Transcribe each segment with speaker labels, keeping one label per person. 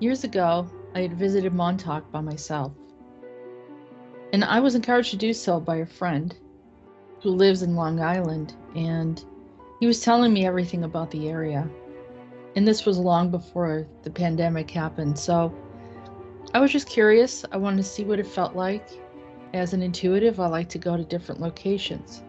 Speaker 1: Years ago, I had visited Montauk by myself, and I was encouraged to do so by a friend who lives in Long Island, and he was telling me everything about the area. And this was long before the pandemic happened, so I was just curious. I wanted to see what it felt like. As an intuitive, I like to go to different locations.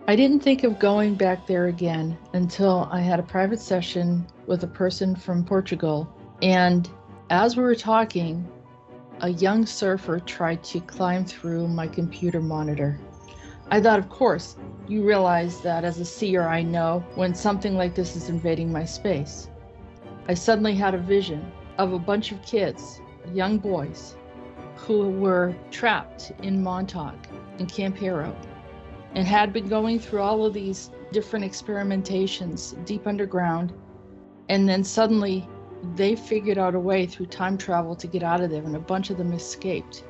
Speaker 1: I didn't think of going back there again until I had a private session with a person from Portugal. And as we were talking, a young surfer tried to climb through my computer monitor. I thought, of course, you realize that as a seer, I know when something like this is invading my space. I suddenly had a vision of a bunch of kids, young boys, who were trapped in Montauk in Camp Hero and had been going through all of these different experimentations deep underground. And then suddenly they figured out a way through time travel to get out of there, and a bunch of them escaped.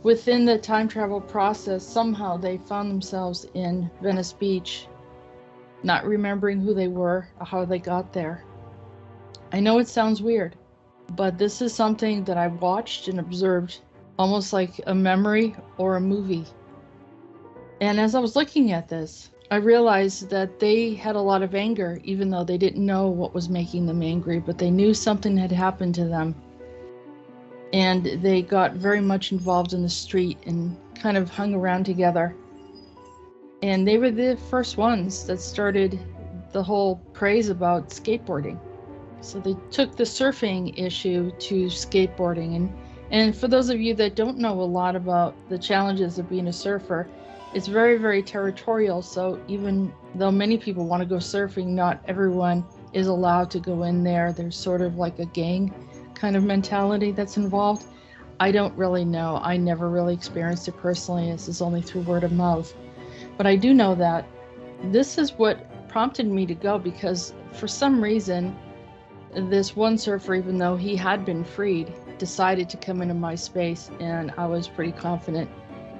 Speaker 1: Within the time travel process, somehow they found themselves in Venice Beach, not remembering who they were or how they got there. I know it sounds weird, but this is something that I watched and observed almost like a memory or a movie. And as I was looking at this, I realized that they had a lot of anger, even though they didn't know what was making them angry, but they knew something had happened to them. And they got very much involved in the street and kind of hung around together. And they were the first ones that started the whole craze about skateboarding. So they took the surfing issue to skateboarding. And for those of you that don't know a lot about the challenges of being a surfer, it's very, very territorial. So even though many people want to go surfing, not everyone is allowed to go in there. There's sort of like a gang kind of mentality that's involved. I don't really know. I never really experienced it personally. This is only through word of mouth. But I do know that this is what prompted me to go, because for some reason, this one surfer, even though he had been freed, decided to come into my space, and I was pretty confident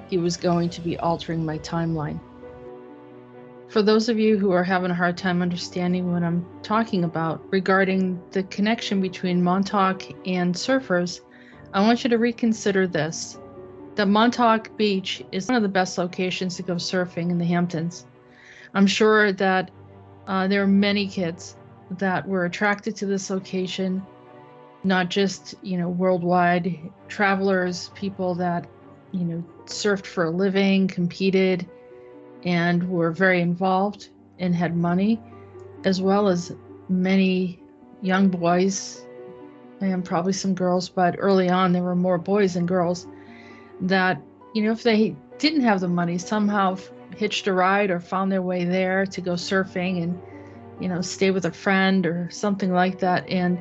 Speaker 1: he was going to be altering my timeline. For those of you who are having a hard time understanding what I'm talking about regarding the connection between Montauk and surfers, I want you to reconsider this. That Montauk Beach is one of the best locations to go surfing in the Hamptons. I'm sure that there are many kids that were attracted to this location, not just, worldwide travelers, people that, surfed for a living, competed, and were very involved and had money, as well as many young boys and probably some girls, but early on there were more boys than girls that, if they didn't have the money, somehow hitched a ride or found their way there to go surfing and, stay with a friend or something like that. And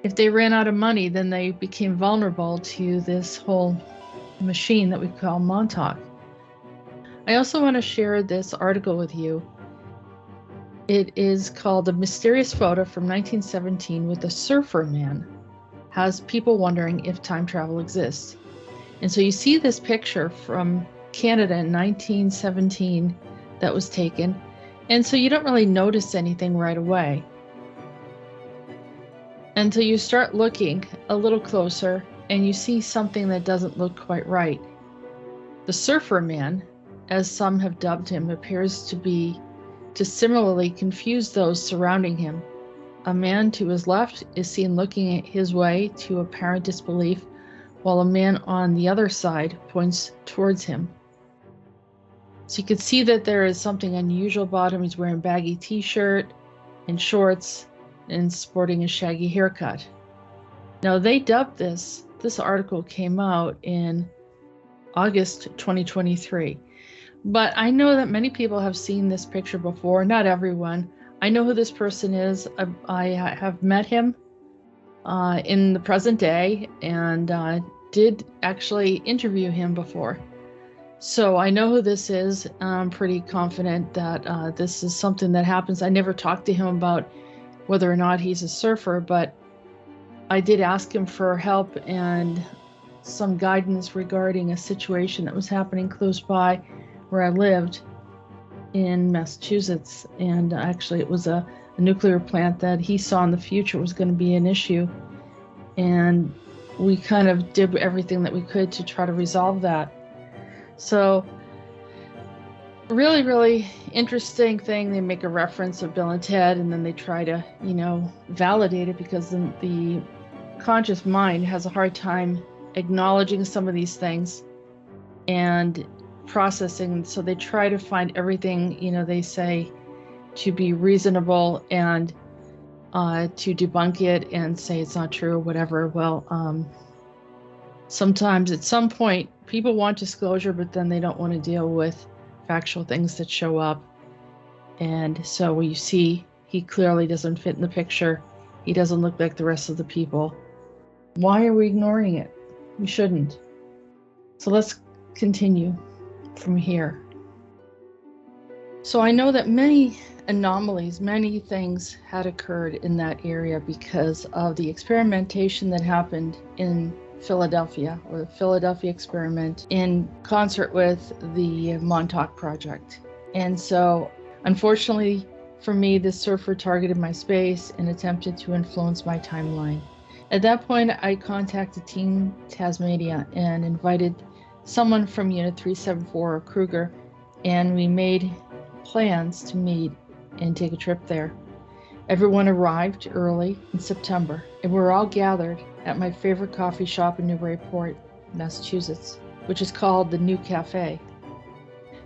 Speaker 1: if they ran out of money, then they became vulnerable to this whole machine that we call Montauk. I also want to share this article with you. It is called "A Mysterious Photo from 1917 with a Surfer Man Has People Wondering If Time Travel Exists." And so you see this picture from Canada in 1917 that was taken. And so you don't really notice anything right away until you start looking a little closer and you see something that doesn't look quite right. The Surfer Man, as some have dubbed him, appears to similarly confuse those surrounding him. A man to his left is seen looking at his way to apparent disbelief, while a man on the other side points towards him. So you can see that there is something unusual about him. He's wearing a baggy t-shirt and shorts and sporting a shaggy haircut. Now they dubbed this article came out in August 2023. But I know that many people have seen this picture before, not everyone. I know who this person is. I have met him in the present day and did actually interview him before. So I know who this is. I'm pretty confident that this is something that happens. I never talked to him about whether or not he's a surfer, but I did ask him for help and some guidance regarding a situation that was happening close by where I lived. in Massachusetts, and actually it was a nuclear plant that he saw in the future was going to be an issue, and we kind of did everything that we could to try to resolve that. So really, really interesting thing. They make a reference of Bill and Ted, and then they try to, validate it, because the conscious mind has a hard time acknowledging some of these things and processing. So they try to find everything, they say, to be reasonable and to debunk it and say it's not true or whatever. Well, sometimes at some point people want disclosure, but then they don't want to deal with factual things that show up. And so you see, he clearly doesn't fit in the picture. He doesn't look like the rest of the people. Why are we ignoring it? We shouldn't. So let's continue from here. So I know that many anomalies, many things had occurred in that area because of the experimentation that happened in Philadelphia, or the Philadelphia experiment, in concert with the Montauk project. And so, unfortunately for me, this surfer targeted my space and attempted to influence my timeline. At that point, I contacted Team Tasmania and invited someone from Unit 374 or Kruger, and we made plans to meet and take a trip there. Everyone arrived early in September, and we were all gathered at my favorite coffee shop in Newburyport, Massachusetts, which is called the New Cafe.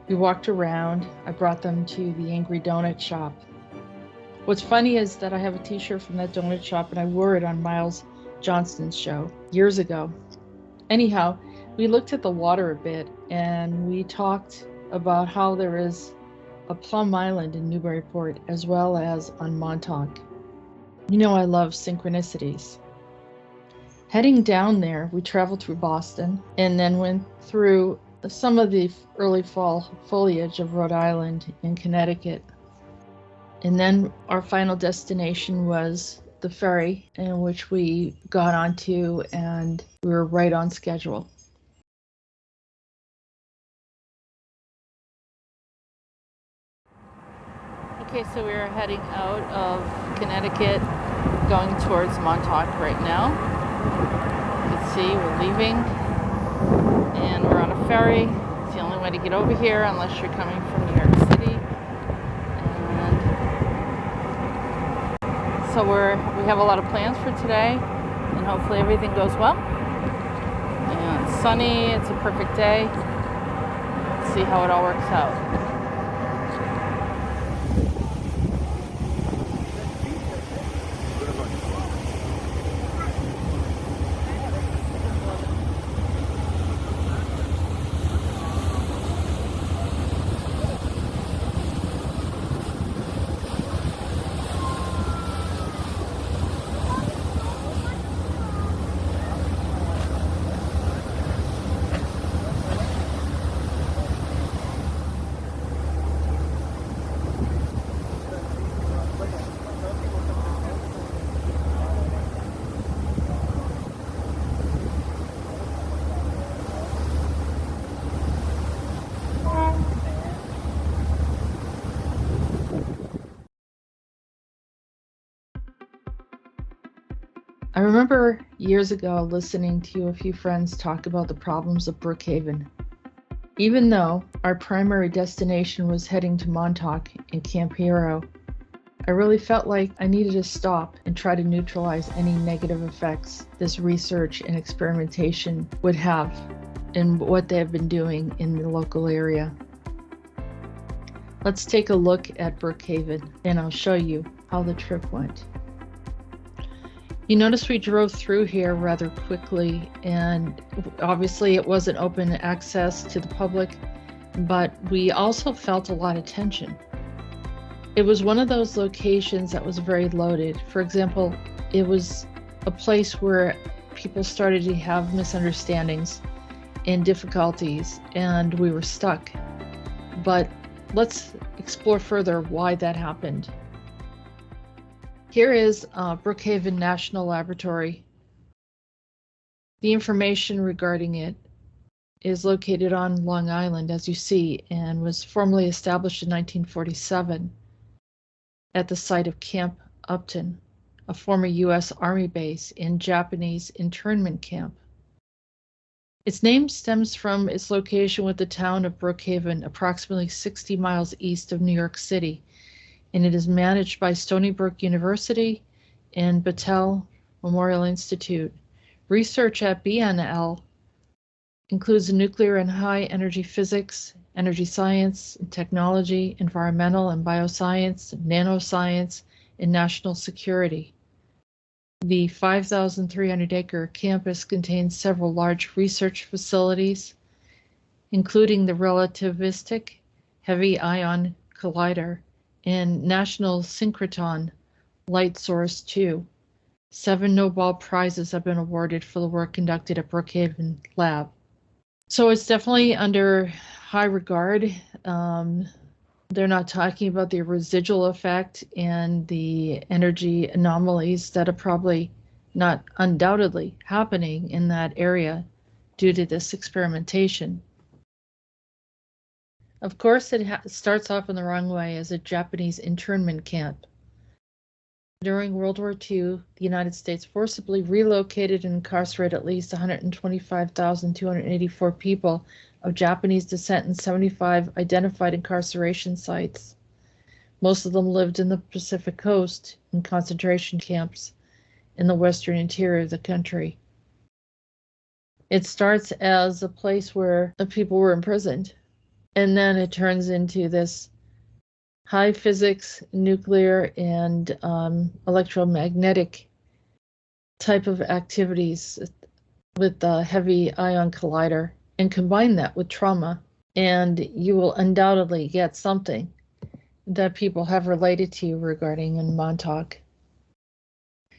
Speaker 1: We walked around. I brought them to the Angry Donut Shop. What's funny is that I have a t-shirt from that donut shop, and I wore it on Miles Johnston's show years ago. Anyhow, we looked at the water a bit, and we talked about how there is a Plum Island in Newburyport, as well as on Montauk. I love synchronicities. Heading down there, we traveled through Boston and then went through some of the early fall foliage of Rhode Island and Connecticut. And then our final destination was the ferry, in which we got onto, and we were right on schedule. Okay, so we are heading out of Connecticut, going towards Montauk right now. You can see we're leaving, and we're on a ferry. It's the only way to get over here unless you're coming from New York City. And so we have a lot of plans for today, and hopefully everything goes well. And it's sunny, it's a perfect day. Let's see how it all works out. I remember years ago listening to a few friends talk about the problems of Brookhaven. Even though our primary destination was heading to Montauk and Camp Hero, I really felt like I needed to stop and try to neutralize any negative effects this research and experimentation would have in what they have been doing in the local area. Let's take a look at Brookhaven, and I'll show you how the trip went. You notice we drove through here rather quickly, and obviously it wasn't open access to the public, but we also felt a lot of tension. It was one of those locations that was very loaded. For example, it was a place where people started to have misunderstandings and difficulties, and we were stuck. But let's explore further why that happened. Here is Brookhaven National Laboratory. The information regarding it is located on Long Island, as you see, and was formally established in 1947 at the site of Camp Upton, a former U.S. Army base and Japanese internment camp. Its name stems from its location with the town of Brookhaven, approximately 60 miles east of New York City, and it is managed by Stony Brook University and Battelle Memorial Institute. Research at BNL includes nuclear and high-energy physics, energy science, and technology, environmental and bioscience, nanoscience, and national security. The 5,300-acre campus contains several large research facilities, including the Relativistic Heavy Ion Collider and National Synchrotron Light Source 2. 7 Nobel Prizes have been awarded for the work conducted at Brookhaven Lab. So it's definitely under high regard. They're not talking about the residual effect and the energy anomalies that are probably not undoubtedly happening in that area due to this experimentation. Of course, it starts off in the wrong way as a Japanese internment camp. During World War II, the United States forcibly relocated and incarcerated at least 125,284 people of Japanese descent in 75 identified incarceration sites. Most of them lived in the Pacific Coast in concentration camps in the western interior of the country. It starts as a place where the people were imprisoned, and then it turns into this high physics, nuclear, and electromagnetic type of activities with the heavy ion collider, and combine that with trauma, and you will undoubtedly get something that people have related to regarding in Montauk.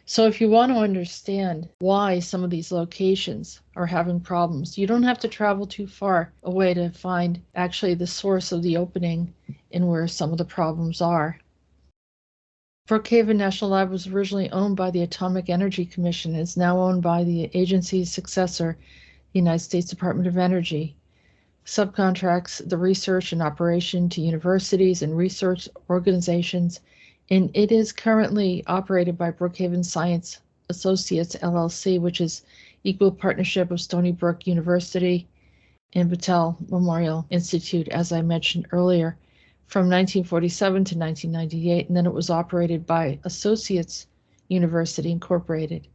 Speaker 1: So if you want to understand why some of these locations are having problems, you don't have to travel too far away to find actually the source of the opening and where some of the problems are. Brookhaven National Lab was originally owned by the Atomic Energy Commission and is now owned by the agency's successor, the United States Department of Energy. Subcontracts the research and operation to universities and research organizations, and it is currently operated by Brookhaven Science Associates, LLC, which is equal partnership of Stony Brook University and Battelle Memorial Institute, as I mentioned earlier, from 1947 to 1998, and then it was operated by Associates University Incorporated,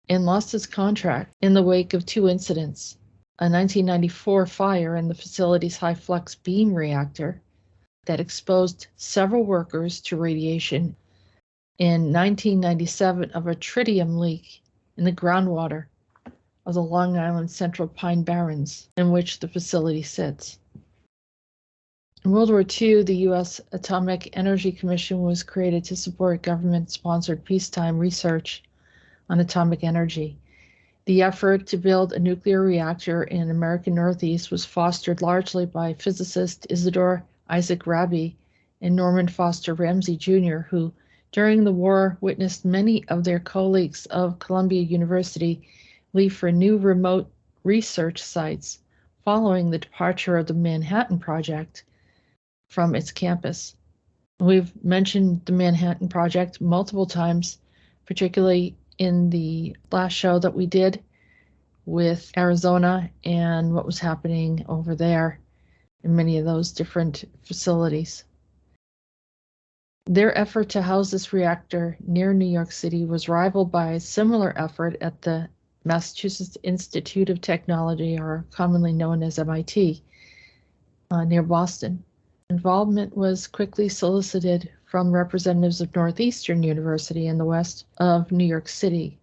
Speaker 1: and lost its contract in the wake of 2 incidents: a 1994 fire in the facility's high-flux beam reactor that exposed several workers to radiation, in 1997 of a tritium leak in the groundwater of the Long Island Central Pine Barrens, in which the facility sits. In World War II, the U.S. Atomic Energy Commission was created to support government-sponsored peacetime research on atomic energy. The effort to build a nuclear reactor in American Northeast was fostered largely by physicist Isidore Isaac Rabi and Norman Foster Ramsey Jr., who during the war witnessed many of their colleagues of Columbia University leave for new remote research sites following the departure of the Manhattan Project from its campus. We've mentioned the Manhattan Project multiple times, particularly in the last show that we did with Arizona and what was happening over there in many of those different facilities. Their effort to house this reactor near New York City was rivaled by a similar effort at the Massachusetts Institute of Technology, or commonly known as MIT, near Boston. Involvement was quickly solicited from representatives of Northeastern University in the west of New York City.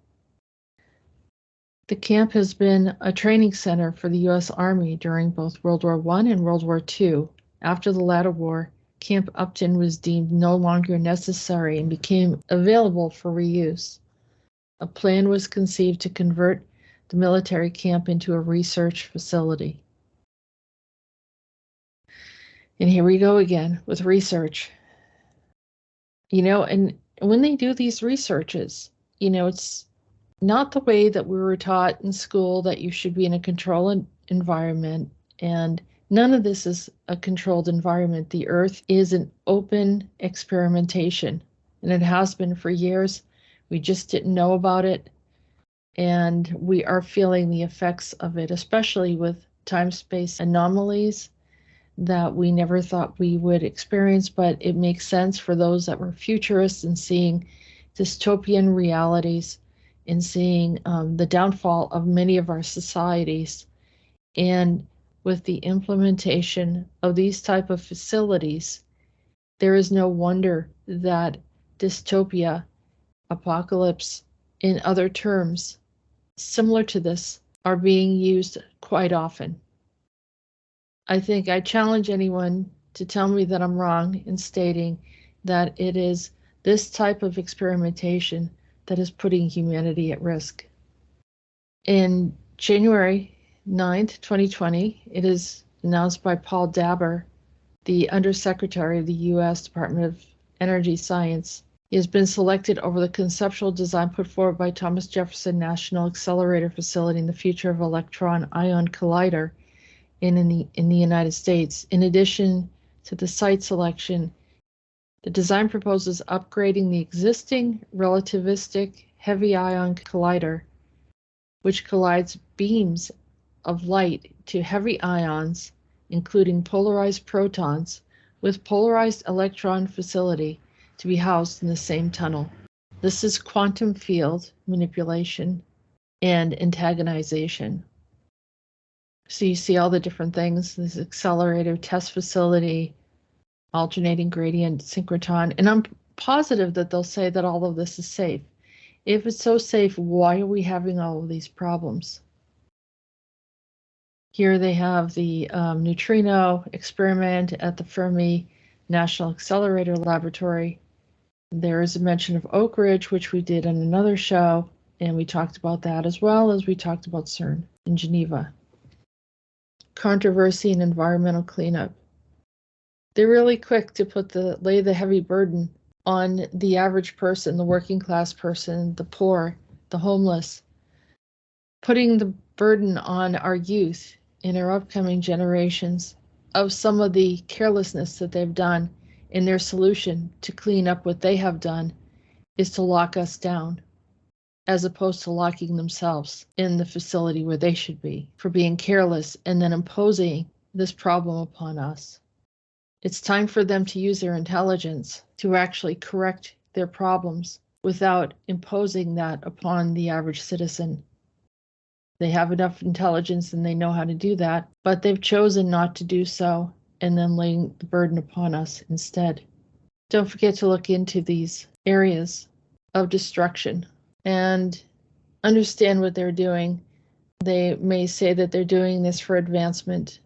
Speaker 1: The camp has been a training center for the U.S. Army during both World War I and World War II. After the latter war, Camp Upton was deemed no longer necessary and became available for reuse. A plan was conceived to convert the military camp into a research facility. And here we go again with research. And when they do these researches, it's not the way that we were taught in school that you should be in a controlled environment, and none of this is a controlled environment. The Earth is an open experimentation, and it has been for years. We just didn't know about it, and we are feeling the effects of it, especially with time-space anomalies that we never thought we would experience, but it makes sense for those that were futurists and seeing dystopian realities and seeing the downfall of many of our societies. And with the implementation of these type of facilities, there is no wonder that dystopia, apocalypse, in other terms similar to this, are being used quite often. I think I challenge anyone to tell me that I'm wrong in stating that it is this type of experimentation that is putting humanity at risk. In January 9th, 2020, it is announced by Paul Dabber, the Undersecretary of the U.S. Department of Energy Science. He has been selected over the conceptual design put forward by Thomas Jefferson National Accelerator Facility in the Future of Electron-Ion Collider in the United States. In addition to the site selection, the design proposes upgrading the existing relativistic heavy ion collider, which collides beams of light to heavy ions, including polarized protons, with polarized electron facility to be housed in the same tunnel. This is quantum field manipulation and antagonization. So you see all the different things, this accelerator, test facility, alternating gradient synchrotron, and I'm positive that they'll say that all of this is safe. If it's so safe, why are we having all of these problems? Here they have the neutrino experiment at the Fermi National Accelerator Laboratory. There is a mention of Oak Ridge, which we did in another show, and we talked about that as well as we talked about CERN in Geneva. Controversy and environmental cleanup. They're really quick to lay the heavy burden on the average person, the working class person, the poor, the homeless, putting the burden on our youth and our upcoming generations of some of the carelessness that they've done, and their solution to clean up what they have done is to lock us down, as opposed to locking themselves in the facility where they should be for being careless and then imposing this problem upon us. It's time for them to use their intelligence to actually correct their problems without imposing that upon the average citizen. They have enough intelligence and they know how to do that, but they've chosen not to do so and then laying the burden upon us instead. Don't forget to look into these areas of destruction and understand what they're doing. They may say that they're doing this for advancement.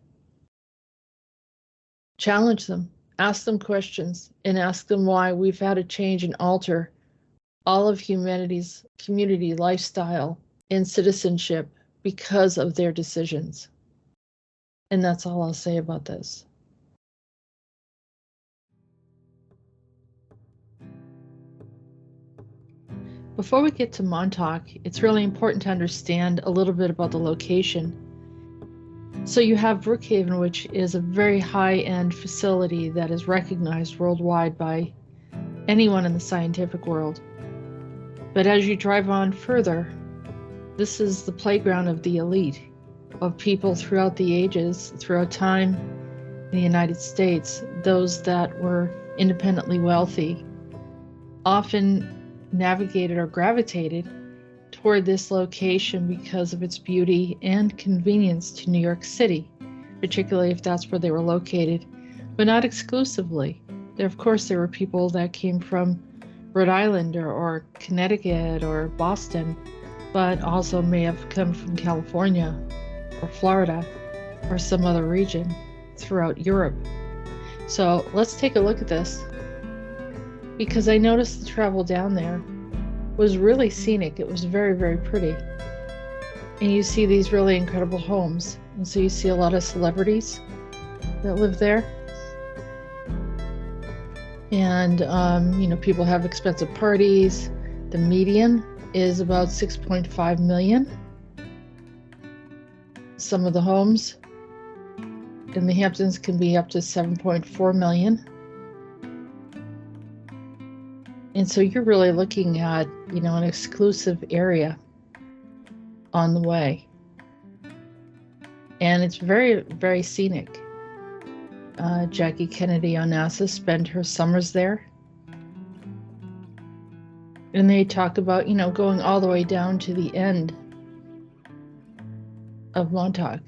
Speaker 1: Challenge them, ask them questions, and ask them why we've had to change and alter all of humanity's community lifestyle and citizenship because of their decisions. And that's all I'll say about this. Before we get to Montauk, it's really important to understand a little bit about the location. So you have Brookhaven, which is a very high-end facility that is recognized worldwide by anyone in the scientific world. But as you drive on further, this is the playground of the elite, of people throughout the ages, throughout time in the United States, those that were independently wealthy, often navigated or gravitated toward this location because of its beauty and convenience to New York City, particularly if that's where they were located, but not exclusively. Of course, there were people that came from Rhode Island or Connecticut or Boston, but also may have come from California or Florida or some other region throughout Europe. So let's take a look at this, because I noticed the travel down there was really scenic. It was very, very pretty. And you see these really incredible homes. And so you see a lot of celebrities that live there. And, people have expensive parties. The median is about 6.5 million. Some of the homes in the Hamptons can be up to 7.4 million. And so you're really looking at, an exclusive area on the way. And it's very, very scenic. Jackie Kennedy Onassis spent her summers there. And they talk about, going all the way down to the end of Montauk.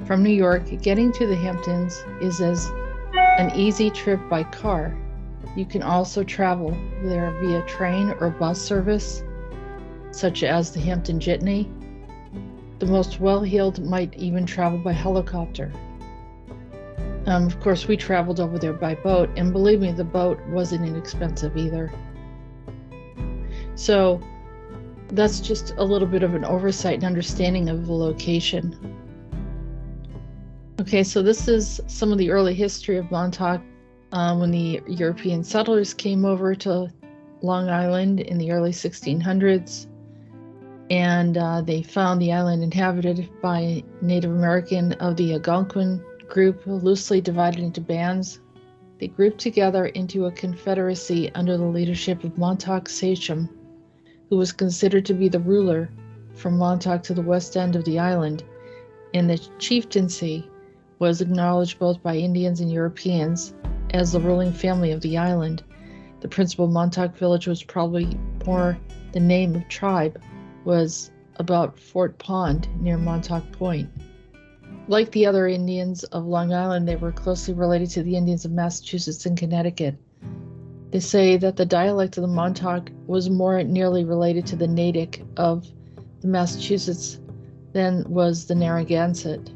Speaker 1: From New York, getting to the Hamptons is as an easy trip by car. You can also travel there via train or bus service, such as the Hampton Jitney. The most well-heeled might even travel by helicopter. Of course, we traveled over there by boat, and believe me, the boat wasn't inexpensive either. So that's just a little bit of an oversight and understanding of the location. Okay, so this is some of the early history of Montauk when the European settlers came over to Long Island in the early 1600s. And they found the island inhabited by Native American of the Algonquin group, loosely divided into bands. They grouped together into a confederacy under the leadership of Montauk Sachem, who was considered to be the ruler from Montauk to the west end of the island, and the chieftaincy was acknowledged both by Indians and Europeans as the ruling family of the island. The principal Montauk village was probably more the name of tribe, was about Fort Pond near Montauk Point. Like the other Indians of Long Island, they were closely related to the Indians of Massachusetts and Connecticut. They say that the dialect of the Montauk was more nearly related to the Natick of the Massachusetts than was the Narragansett.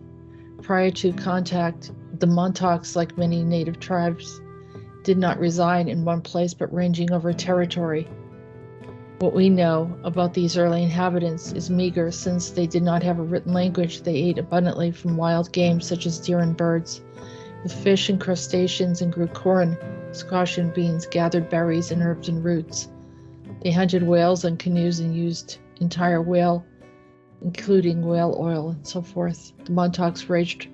Speaker 1: Prior to contact, the Montauks, like many native tribes, did not reside in one place but ranging over territory. What we know about these early inhabitants is meager, since they did not have a written language. They ate abundantly from wild game such as deer and birds, with fish and crustaceans, and grew corn, squash and beans, gathered berries and herbs and roots. They hunted whales in canoes and used entire whale, including whale oil and so forth. The Montauks waged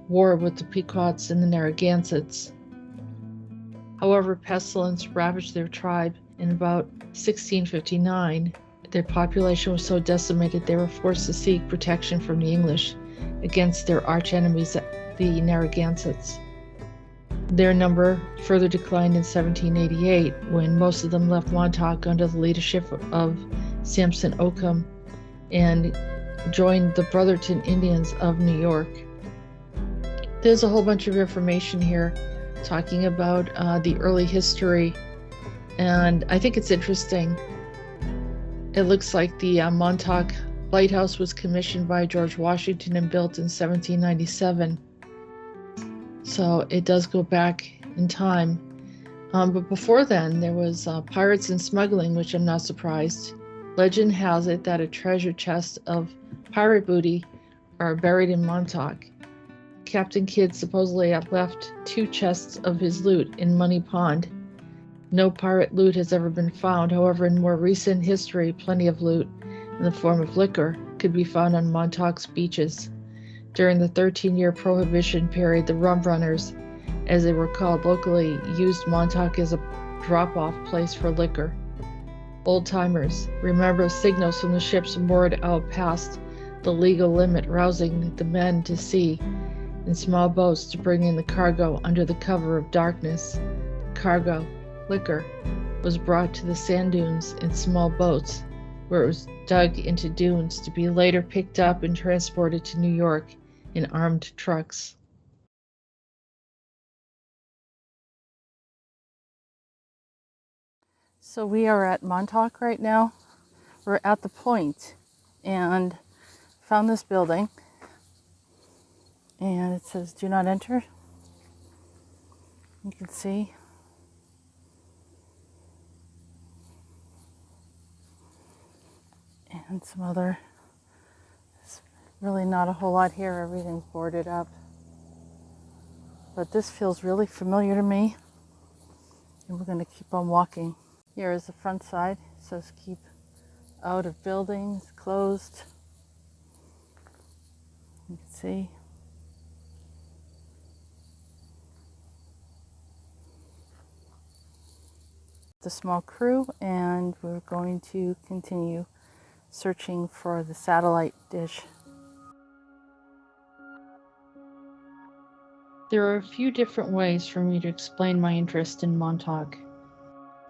Speaker 1: war with the Pequots and the Narragansetts. However, pestilence ravaged their tribe. In about 1659, their population was so decimated they were forced to seek protection from the English against their arch-enemies, the Narragansetts. Their number further declined in 1788, when most of them left Montauk under the leadership of Sampson Occum and joined the Brotherton Indians of New York. There's a whole bunch of information here talking about the early history, and I think it's interesting. It looks like the Montauk Lighthouse was commissioned by George Washington and built in 1797. So it does go back in time. But before then, there was pirates and smuggling, which I'm not surprised. Legend has it that a treasure chest of pirate booty are buried in Montauk. Captain Kidd supposedly had left 2 chests of his loot in Money Pond. No pirate loot has ever been found. However, in more recent history, plenty of loot in the form of liquor could be found on Montauk's beaches. During the 13-year Prohibition period, the rum runners, as they were called locally, used Montauk as a drop-off place for liquor. Old-timers remember signals from the ships moored out past the legal limit, rousing the men to sea in small boats to bring in the cargo under the cover of darkness. The cargo, liquor, was brought to the sand dunes in small boats, where it was dug into dunes to be later picked up and transported to New York in armed trucks. So we are at Montauk right now. We're at the point and found this building, and it says do not enter. You can see. And some other, there's really not a whole lot here, everything's boarded up. But this feels really familiar to me, and we're going to keep on walking. Here is the front side. It says keep out of buildings, closed.
Speaker 2: You can see. The small crew, and we're going to continue searching for the satellite dish.
Speaker 1: There are a few different ways for me to explain my interest in Montauk.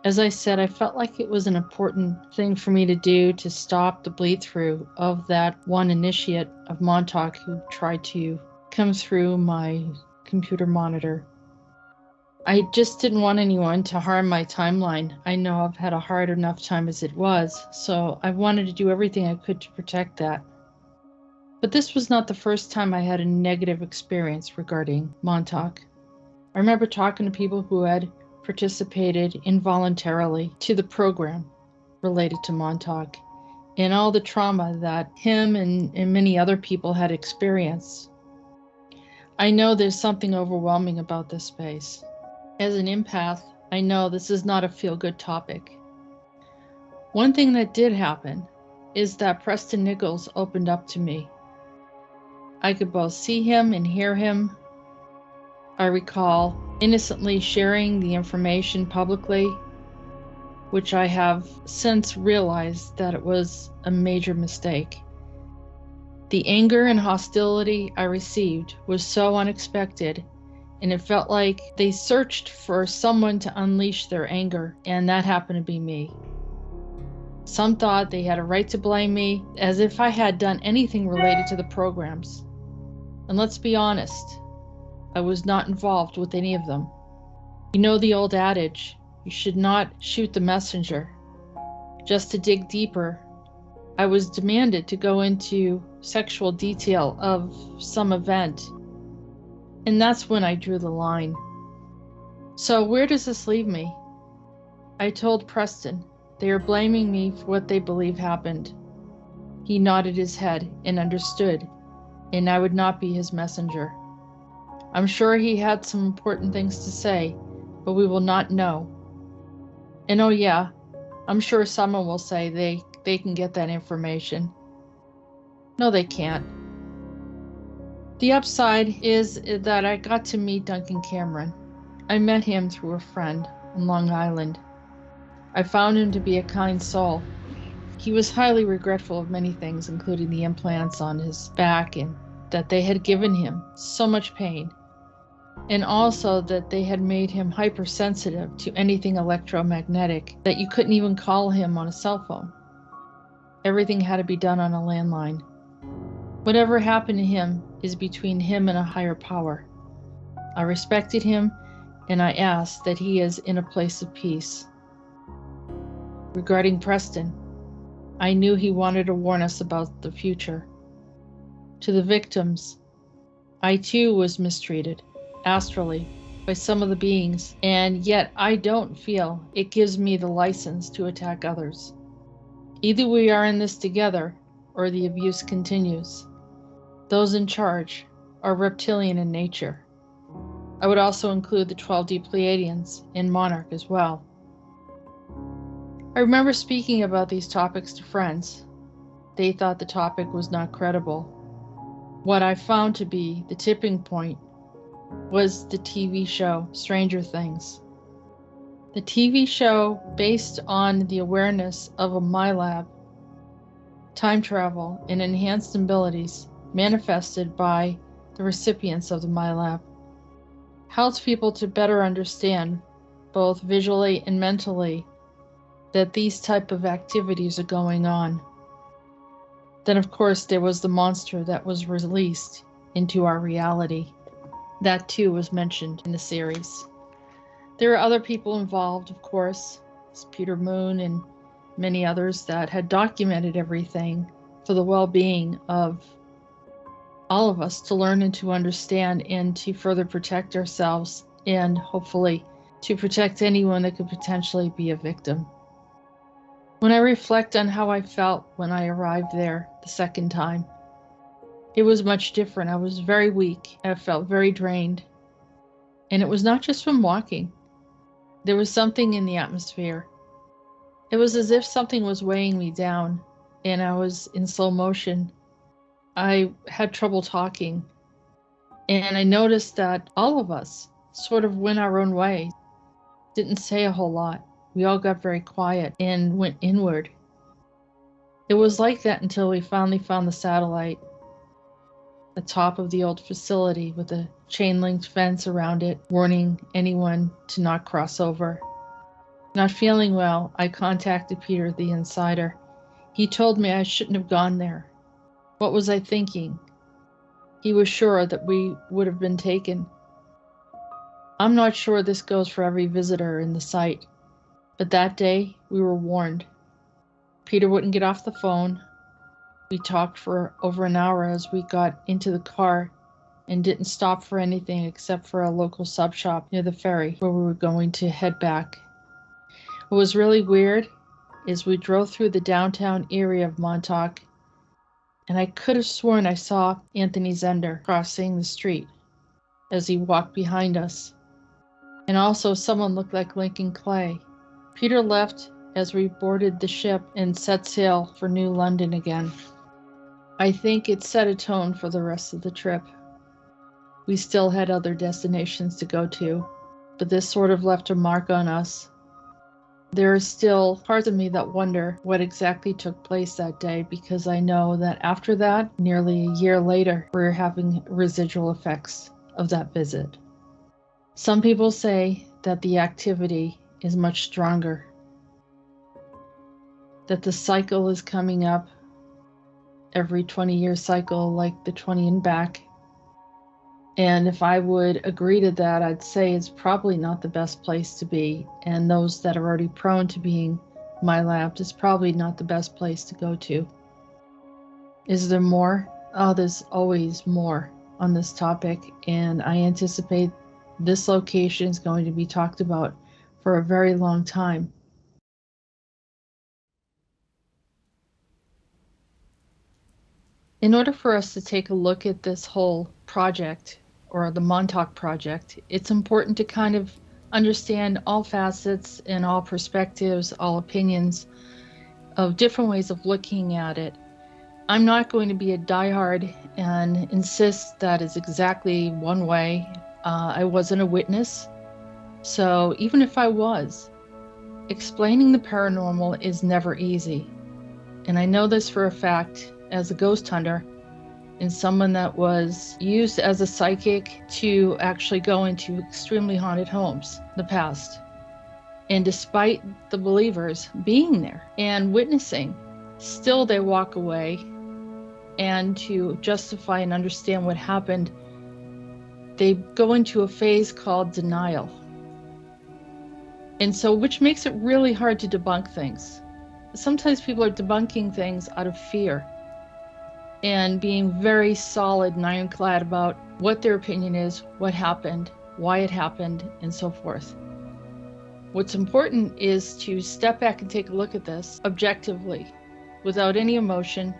Speaker 1: As I said, I felt like it was an important thing for me to do to stop the bleed through of that one initiate of Montauk who tried to come through my computer monitor. I just didn't want anyone to harm my timeline. I know I've had a hard enough time as it was, so I wanted to do everything I could to protect that. But this was not the first time I had a negative experience regarding Montauk. I remember talking to people who had participated involuntarily to the program related to Montauk and all the trauma that him and many other people had experienced. I know there's something overwhelming about this space. As an empath, I know this is not a feel-good topic. One thing that did happen is that Preston Nichols opened up to me. I could both see him and hear him. I recall innocently sharing the information publicly, which I have since realized that it was a major mistake. The anger and hostility I received was so unexpected, and it felt like they searched for someone to unleash their anger, and that happened to be me. Some thought they had a right to blame me, as if I had done anything related to the programs. And let's be honest, I was not involved with any of them. You know the old adage, you should not shoot the messenger. Just to dig deeper, I was demanded to go into sexual detail of some event, and that's when I drew the line. So where does this leave me? I told Preston they are blaming me for what they believe happened. He nodded his head and understood, and I would not be his messenger. I'm sure he had some important things to say, but we will not know. And oh yeah, I'm sure someone will say they can get that information. No, they can't. The upside is that I got to meet Duncan Cameron. I met him through a friend on Long Island. I found him to be a kind soul. He was highly regretful of many things, including the implants on his back and that they had given him so much pain, and also that they had made him hypersensitive to anything electromagnetic, that you couldn't even call him on a cell phone. Everything had to be done on a landline. Whatever happened to him is between him and a higher power. I respected him, and I asked that he is in a place of peace. Regarding Preston, I knew he wanted to warn us about the future. To the victims, I too was mistreated, astrally, by some of the beings, and yet I don't feel it gives me the license to attack others. Either we are in this together, or the abuse continues. Those in charge are reptilian in nature. I would also include the 12D Pleiadians and Monarch as well. I remember speaking about these topics to friends. They thought the topic was not credible. What I found to be the tipping point was the TV show Stranger Things. The TV show based on the awareness of a MyLab, time travel, and enhanced abilities manifested by the recipients of the MyLab, helps people to better understand, both visually and mentally, that these type of activities are going on. Then of course there was the monster that was released into our reality. That too was mentioned in the series. There are other people involved, of course. It's Peter Moon and many others that had documented everything for the well-being of all of us, to learn and to understand and to further protect ourselves, and hopefully to protect anyone that could potentially be a victim. When I reflect on how I felt when I arrived there the second time, it was much different. I was very weak. I felt very drained. And it was not just from walking. There was something in the atmosphere. It was as if something was weighing me down, and I was in slow motion. I had trouble talking. And I noticed that all of us sort of went our own way, didn't say a whole lot. We all got very quiet and went inward. It was like that until we finally found the satellite, the top of the old facility with a chain-linked fence around it, warning anyone to not cross over. Not feeling well, I contacted Peter, the insider. He told me I shouldn't have gone there. What was I thinking? He was sure that we would have been taken. I'm not sure this goes for every visitor in the site, but that day we were warned. Peter wouldn't get off the phone. We talked for over an hour as we got into the car and didn't stop for anything except for a local sub shop near the ferry where we were going to head back. What was really weird is we drove through the downtown area of Montauk, and I could have sworn I saw Anthony Zender crossing the street as he walked behind us. And also someone looked like Lincoln Clay. Peter left as we boarded the ship and set sail for New London again. I think it set a tone for the rest of the trip. We still had other destinations to go to, but this sort of left a mark on us. There are still parts of me that wonder what exactly took place that day, because I know that after that, nearly a year later, we're having residual effects of that visit. Some people say that the activity is much stronger, that the cycle is coming up every 20-year cycle, like the 20 and back. And if I would agree to that, I'd say it's probably not the best place to be. And those that are already prone to being my labs, it's probably not the best place to go to. Is there more? Oh, there's always more on this topic. And I anticipate this location is going to be talked about for a very long time. In order for us to take a look at this whole project, or the Montauk project, it's important to kind of understand all facets and all perspectives, all opinions of different ways of looking at it. I'm not going to be a diehard and insist that it's exactly one way. I wasn't a witness, so even if I was, explaining the paranormal is never easy. And I know this for a fact as a ghost hunter and someone that was used as a psychic to actually go into extremely haunted homes in the past. And despite the believers being there and witnessing, still they walk away, and to justify and understand what happened, they go into a phase called denial. And so, which makes it really hard to debunk things. Sometimes people are debunking things out of fear and being very solid and ironclad about what their opinion is, what happened, why it happened, and so forth. What's important is to step back and take a look at this objectively, without any emotion,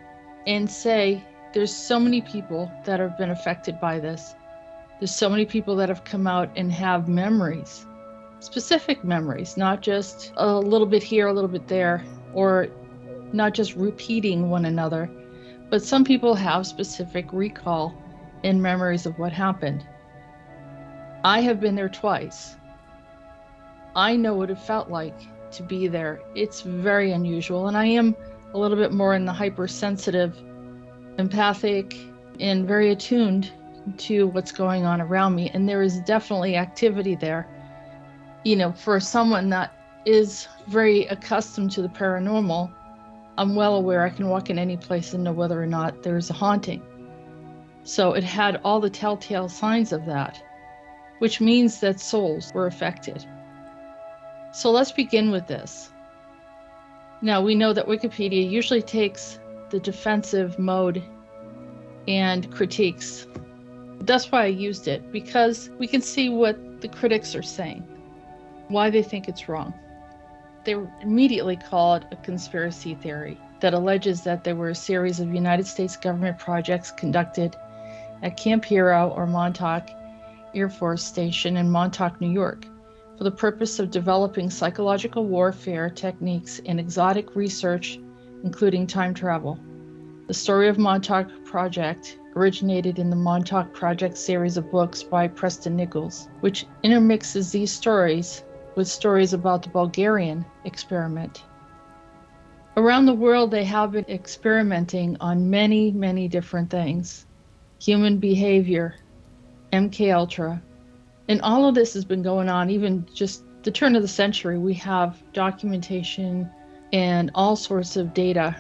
Speaker 1: and say, there's so many people that have been affected by this. There's so many people that have come out and have memories, specific memories, not just a little bit here, a little bit there, or not just repeating one another. But some people have specific recall and memories of what happened. I have been there twice. I know what it felt like to be there. It's very unusual, and I am a little bit more in the hypersensitive, empathic, and very attuned to what's going on around me. And there is definitely activity there. You know, for someone that is very accustomed to the paranormal, I'm well aware I can walk in any place and know whether or not there's a haunting. So it had all the telltale signs of that, which means that souls were affected. So let's begin with this. Now, we know that Wikipedia usually takes the defensive mode and critiques. That's why I used it, because we can see what the critics are saying, why they think it's wrong. They immediately call it a conspiracy theory that alleges that there were a series of United States government projects conducted at Camp Hero or Montauk Air Force Station in Montauk, New York, for the purpose of developing psychological warfare techniques and exotic research, including time travel. The story of Montauk Project originated in the Montauk Project series of books by Preston Nichols, which intermixes these stories with stories about the Bulgarian experiment. Around the world, they have been experimenting on many, many different things. Human behavior, MK Ultra, and all of this has been going on even just the turn of the century. We have documentation and all sorts of data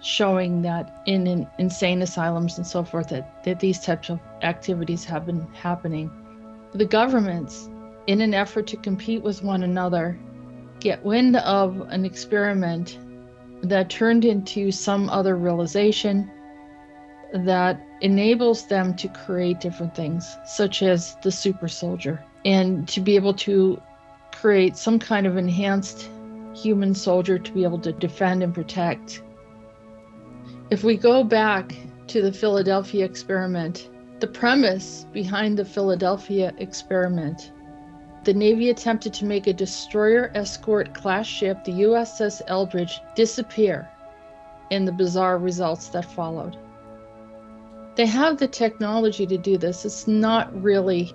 Speaker 1: showing that in insane asylums and so forth that these types of activities have been happening. The governments, in an effort to compete with one another, get wind of an experiment that turned into some other realization that enables them to create different things, such as the super soldier, and to be able to create some kind of enhanced human soldier to be able to defend and protect. If we go back to the Philadelphia experiment, the premise behind the Philadelphia experiment, the Navy attempted to make a destroyer escort class ship, the USS Eldridge, disappear, and the bizarre results that followed. They have the technology to do this. It's not really,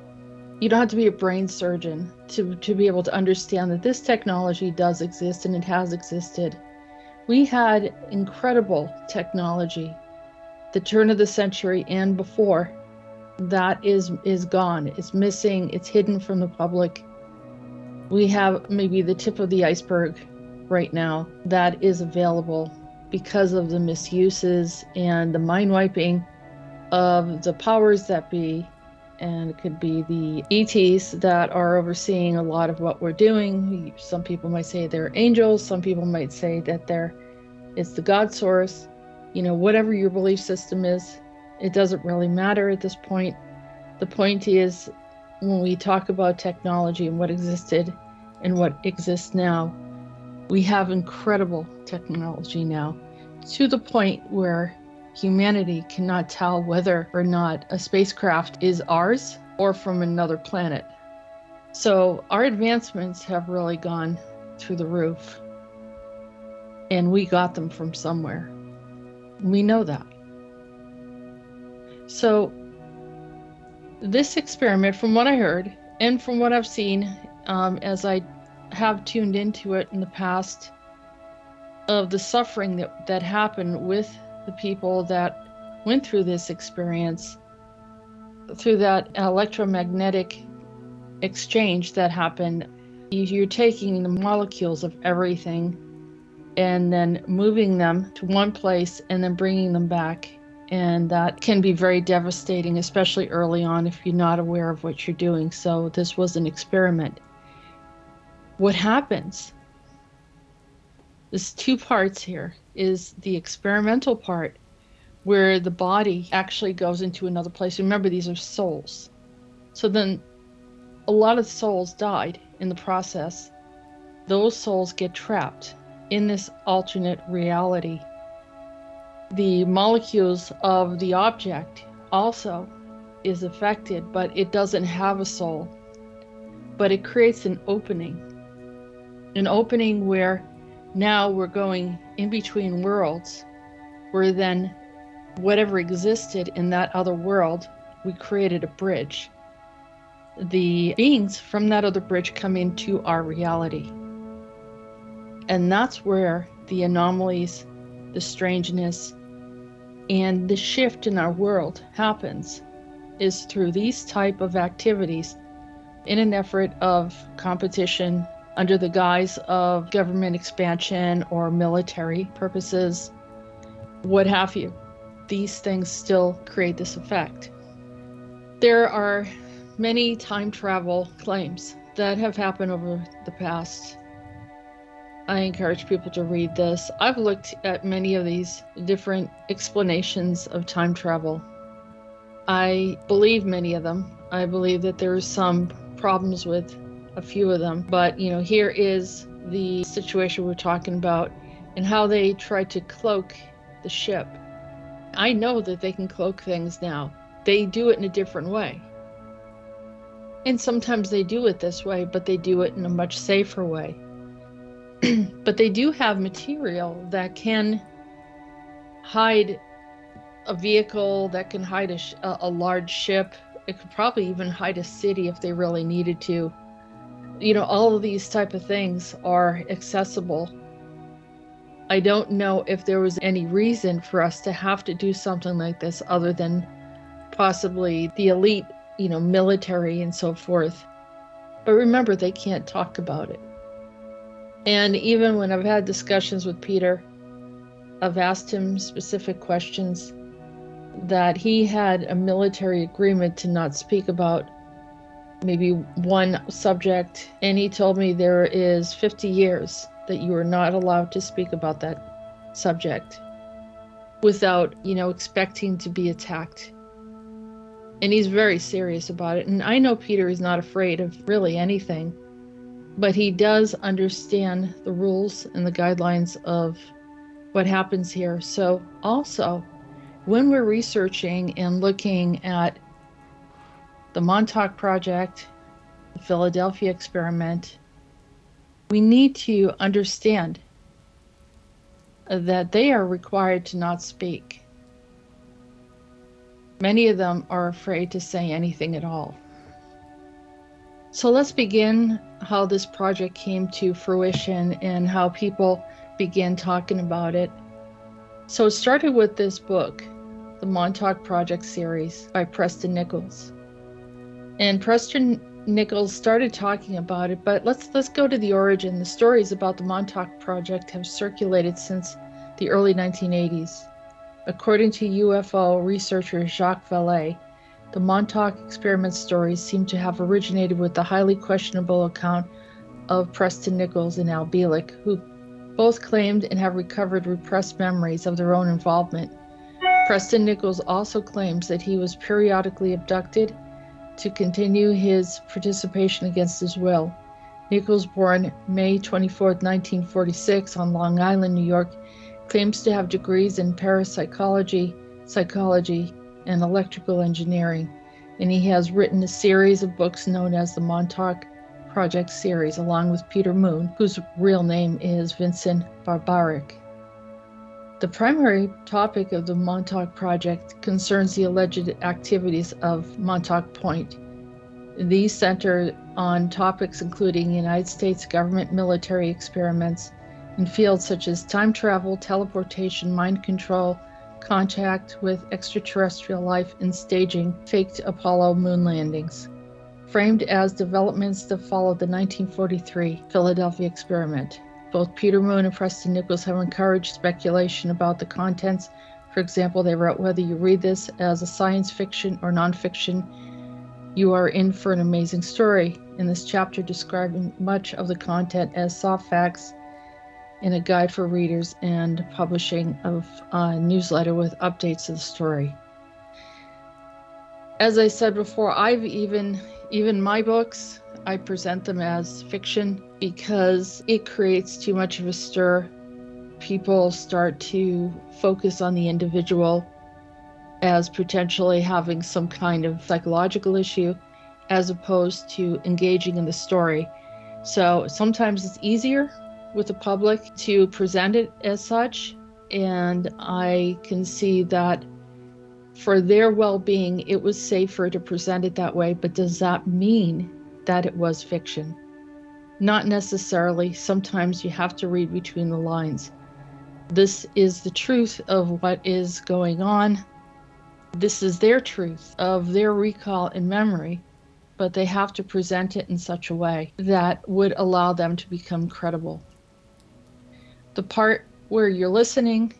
Speaker 1: you don't have to be a brain surgeon to be able to understand that this technology does exist, and it has existed. We had incredible technology, the turn of the century and before, that is gone. It's missing. It's hidden from the public. We have maybe the tip of the iceberg right now that is available because of the misuses and the mind wiping of the powers that be. And it could be the ETs that are overseeing a lot of what we're doing. Some people might say they're angels. Some people might say that it's the God source. You know, whatever your belief system is, it doesn't really matter at this point. The point is, when we talk about technology and what existed and what exists now, we have incredible technology now, to the point where humanity cannot tell whether or not a spacecraft is ours or from another planet. So our advancements have really gone through the roof, and we got them from somewhere. We know that. So this experiment, from what I heard and from what I've seen, as I have tuned into it in the past, of the suffering that happened with the people that went through this experience, through that electromagnetic exchange that happened, you're taking the molecules of everything and then moving them to one place and then bringing them back. And that can be very devastating, especially early on if you're not aware of what you're doing. So this was an experiment. What happens? There's two parts here. Is the experimental part, where the body actually goes into another place. Remember, these are souls. So then a lot of souls died in the process. Those souls get trapped in this alternate reality. The molecules of the object also is affected, but it doesn't have a soul. But it creates an opening where now we're going in between worlds, where then whatever existed in that other world, we created a bridge. The beings from that other bridge come into our reality. And that's where the anomalies, the strangeness, and the shift in our world happens, is through these type of activities in an effort of competition under the guise of government expansion or military purposes, what have you. These things still create this effect. There are many time travel claims that have happened over the past. I encourage people to read this. I've looked at many of these different explanations of time travel. I believe many of them. I believe that there's some problems with a few of them, but here is the situation we're talking about and how they try to cloak the ship. I know that they can cloak things now. They do it in a different way. And sometimes they do it this way, but they do it in a much safer way. But they do have material that can hide a vehicle that can hide a large ship. It could probably even hide a city if they really needed to. All of these type of things are accessible. I don't know if there was any reason for us to have to do something like this other than possibly the elite, military and so forth. But remember, they can't talk about it. And even when I've had discussions with Peter, I've asked him specific questions that he had a military agreement to not speak about maybe one subject. And he told me there is 50 years that you are not allowed to speak about that subject without, expecting to be attacked. And he's very serious about it. And I know Peter is not afraid of really anything, but he does understand the rules and the guidelines of what happens here. So also, when we're researching and looking at the Montauk Project, the Philadelphia experiment, we need to understand that they are required to not speak. Many of them are afraid to say anything at all. So let's begin how this project came to fruition and how people began talking about it. So it started with this book, the Montauk Project series by Preston Nichols. And Preston Nichols started talking about it, but let's go to the origin. The stories about the Montauk Project have circulated since the early 1980s. According to UFO researcher Jacques Vallée, the Montauk experiment stories seem to have originated with the highly questionable account of Preston Nichols and Al Bielek, who both claimed and have recovered repressed memories of their own involvement. Preston Nichols also claims that he was periodically abducted to continue his participation against his will. Nichols, born May 24, 1946 on Long Island, New York, claims to have degrees in parapsychology, psychology, and electrical engineering, and he has written a series of books known as the Montauk Project series, along with Peter Moon, whose real name is Vincent Barbaric. The primary topic of the Montauk Project concerns the alleged activities of Montauk Point. These center on topics including United States government military experiments in fields such as time travel, teleportation, mind control, contact with extraterrestrial life, and staging faked Apollo moon landings, framed as developments that followed the 1943 Philadelphia experiment. Both Peter Moon and Preston Nichols have encouraged speculation about the contents. For example, they wrote, "Whether you read this as a science fiction or nonfiction, you are in for an amazing story." In this chapter, describing much of the content as soft facts in a guide for readers and publishing of a newsletter with updates to the story. As I said before, I've even my books, I present them as fiction because it creates too much of a stir. People start to focus on the individual as potentially having some kind of psychological issue as opposed to engaging in the story. So sometimes it's easier with the public to present it as such, and I can see that for their well-being, it was safer to present it that way. But does that mean that it was fiction? Not necessarily. Sometimes you have to read between the lines. This is the truth of what is going on. This is their truth of their recall and memory, but they have to present it in such a way that would allow them to become credible. The part where you're listening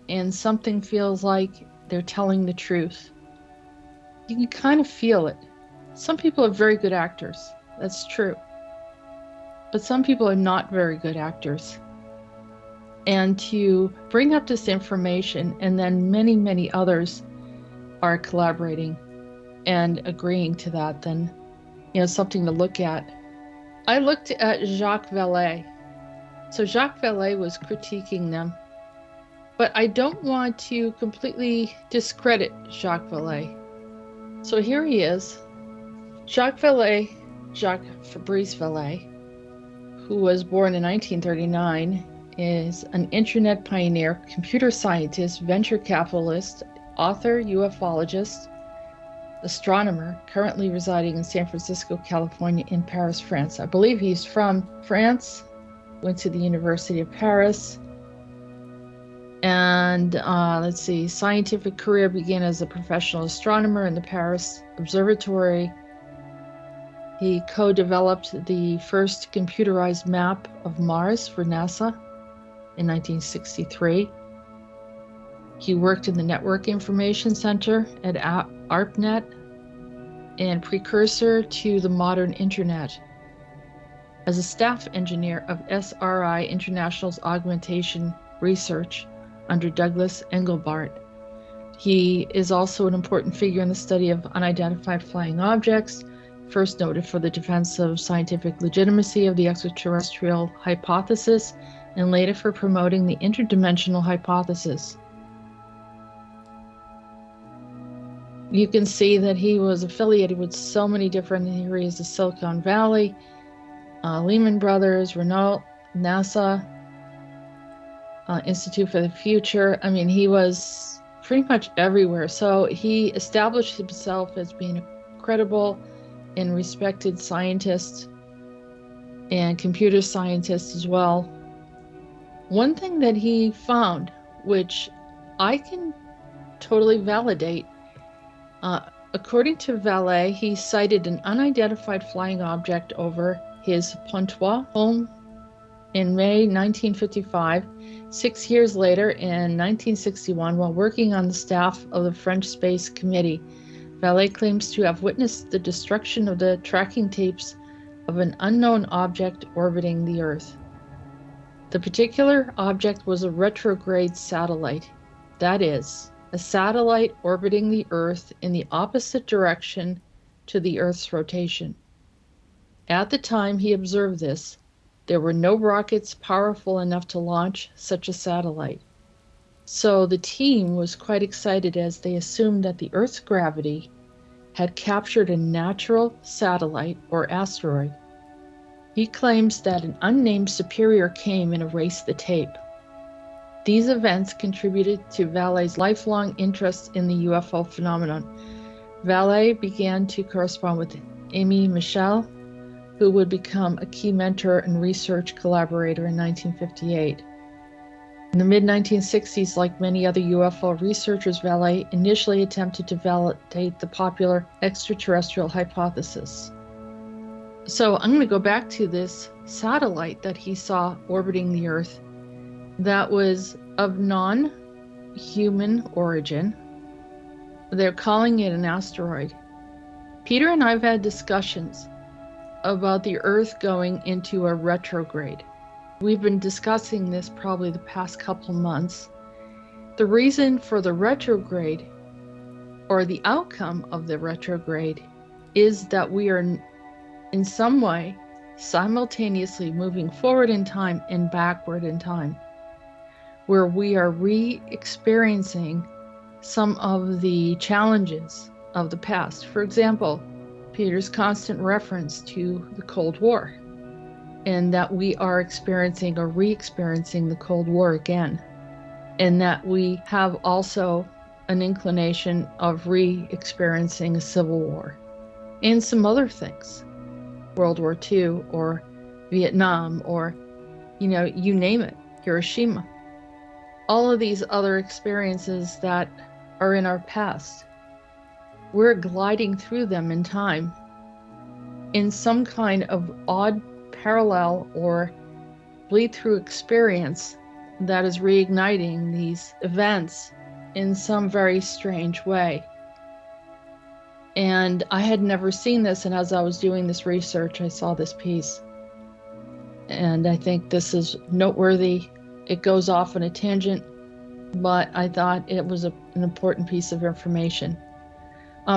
Speaker 1: and something feels like they're telling the truth, you can kind of feel it. Some people are very good actors, that's true. But some people are not very good actors. And to bring up this information, and then many, many others are collaborating and agreeing to that, then, something to look at. I looked at Jacques Vallée. So Jacques Vallée was critiquing them. But I don't want to completely discredit Jacques Vallée. So here he is. Jacques Fabrice Vallée, who was born in 1939, is an internet pioneer, computer scientist, venture capitalist, author, ufologist, astronomer, currently residing in San Francisco, California, in Paris, France. I believe he's from France, went to the University of Paris. And let's see, scientific career began as a professional astronomer in the Paris Observatory. He co-developed the first computerized map of Mars for NASA in 1963. He worked in the Network Information Center at ARPANET, and precursor to the modern internet. As a staff engineer of SRI International's augmentation research under Douglas Engelbart. He is also an important figure in the study of unidentified flying objects, first noted for the defense of scientific legitimacy of the extraterrestrial hypothesis, and later for promoting the interdimensional hypothesis. You can see that he was affiliated with so many different areas of Silicon Valley, Lehman Brothers, Renault, NASA, Institute for the Future. I mean, he was pretty much everywhere. So he established himself as being a credible and respected scientist and computer scientist as well. One thing that he found, which I can totally validate, according to Vallée, he sighted an unidentified flying object over his Pontoise home in May 1955. 6 years later, in 1961, while working on the staff of the French Space Committee, Vallée claims to have witnessed the destruction of the tracking tapes of an unknown object orbiting the Earth. The particular object was a retrograde satellite. That is, a satellite orbiting the Earth in the opposite direction to the Earth's rotation. At the time he observed this, there were no rockets powerful enough to launch such a satellite. So the team was quite excited as they assumed that the Earth's gravity had captured a natural satellite or asteroid. He claims that an unnamed superior came and erased the tape. These events contributed to Vallée's lifelong interest in the UFO phenomenon. Vallée began to correspond with Amy Michel, who would become a key mentor and research collaborator in 1958. In the mid-1960s, like many other UFO researchers, Vallée initially attempted to validate the popular extraterrestrial hypothesis. So I'm going to go back to this satellite that he saw orbiting the Earth that was of non-human origin. They're calling it an asteroid. Peter and I have had discussions about the Earth going into a retrograde. We've been discussing this probably the past couple months. The reason for the retrograde, or the outcome of the retrograde, is that we are in some way simultaneously moving forward in time and backward in time, where we are re-experiencing some of the challenges of the past. For example, Peter's constant reference to the Cold War, and that we are experiencing or re-experiencing the Cold War again, and that we have also an inclination of re-experiencing a civil war, and some other things, World War II or Vietnam, or, you name it, Hiroshima. All of these other experiences that are in our past, we're gliding through them in time in some kind of odd parallel or bleed through experience that is reigniting these events in some very strange way. And I had never seen this, and as I was doing this research, I saw this piece. And I think this is noteworthy. It goes off on a tangent, but I thought it was an important piece of information.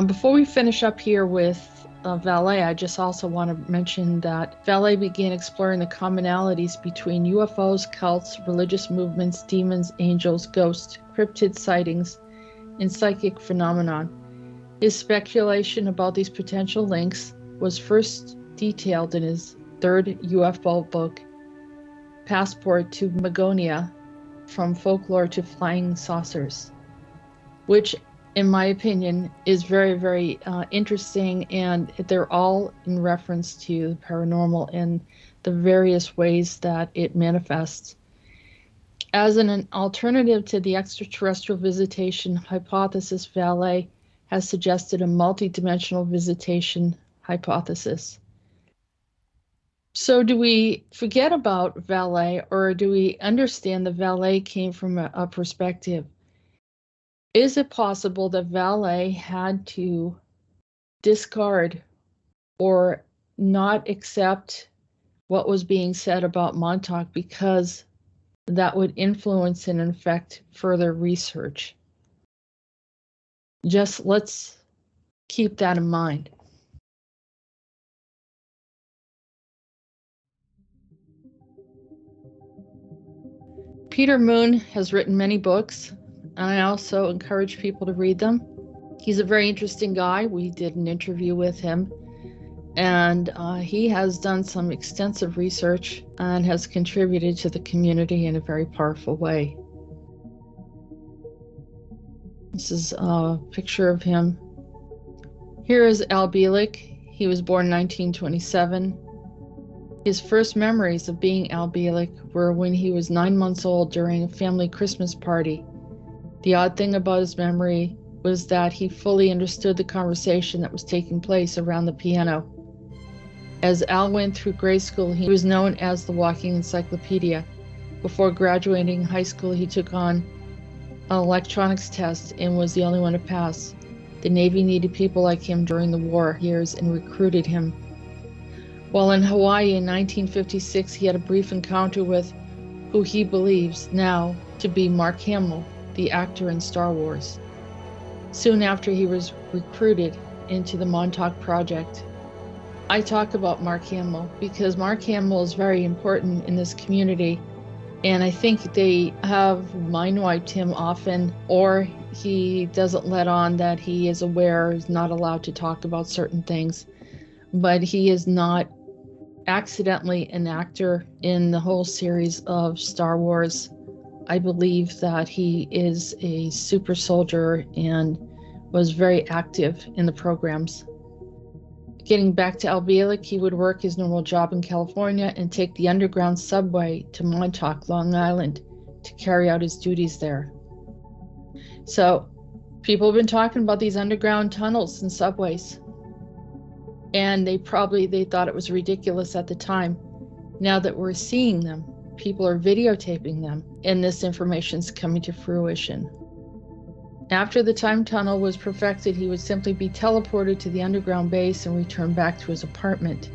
Speaker 1: Before we finish up here with Vallée, I just also want to mention that Vallée began exploring the commonalities between UFOs, cults, religious movements, demons, angels, ghosts, cryptid sightings, and psychic phenomenon. His speculation about these potential links was first detailed in his third UFO book, Passport to Magonia, From Folklore to Flying Saucers, which in my opinion, is very, very interesting, and they're all in reference to the paranormal and the various ways that it manifests. As an alternative to the extraterrestrial visitation hypothesis, Vallée has suggested a multidimensional visitation hypothesis. So do we forget about Vallée, or do we understand that Vallée came from a perspective? Is it possible that Vallée had to discard or not accept what was being said about Montauk because that would influence and affect further research? Just let's keep that in mind. Peter Moon has written many books, and I also encourage people to read them. He's a very interesting guy. We did an interview with him, and he has done some extensive research and has contributed to the community in a very powerful way. This is a picture of him. Here is Al Bielek. He was born in 1927. His first memories of being Al Bielek were when he was 9 months old during a family Christmas party. The odd thing about his memory was that he fully understood the conversation that was taking place around the piano. As Al went through grade school, he was known as the walking encyclopedia. Before graduating high school, he took on an electronics test and was the only one to pass. The Navy needed people like him during the war years and recruited him. While in Hawaii in 1956, he had a brief encounter with who he believes now to be Mark Hamill, the actor in Star Wars. Soon after, he was recruited into the Montauk Project. I talk about Mark Hamill because Mark Hamill is very important in this community, and I think they have mind-wiped him often, or he doesn't let on that he is aware, is not allowed to talk about certain things, but he is not accidentally an actor in the whole series of Star Wars. I believe that he is a super soldier and was very active in the programs. Getting back to Al Bielek, he would work his normal job in California and take the underground subway to Montauk, Long Island, to carry out his duties there. So people have been talking about these underground tunnels and subways, and they thought it was ridiculous at the time. Now that we're seeing them, people are videotaping them, and this information is coming to fruition. After the time tunnel was perfected, he would simply be teleported to the underground base and return back to his apartment.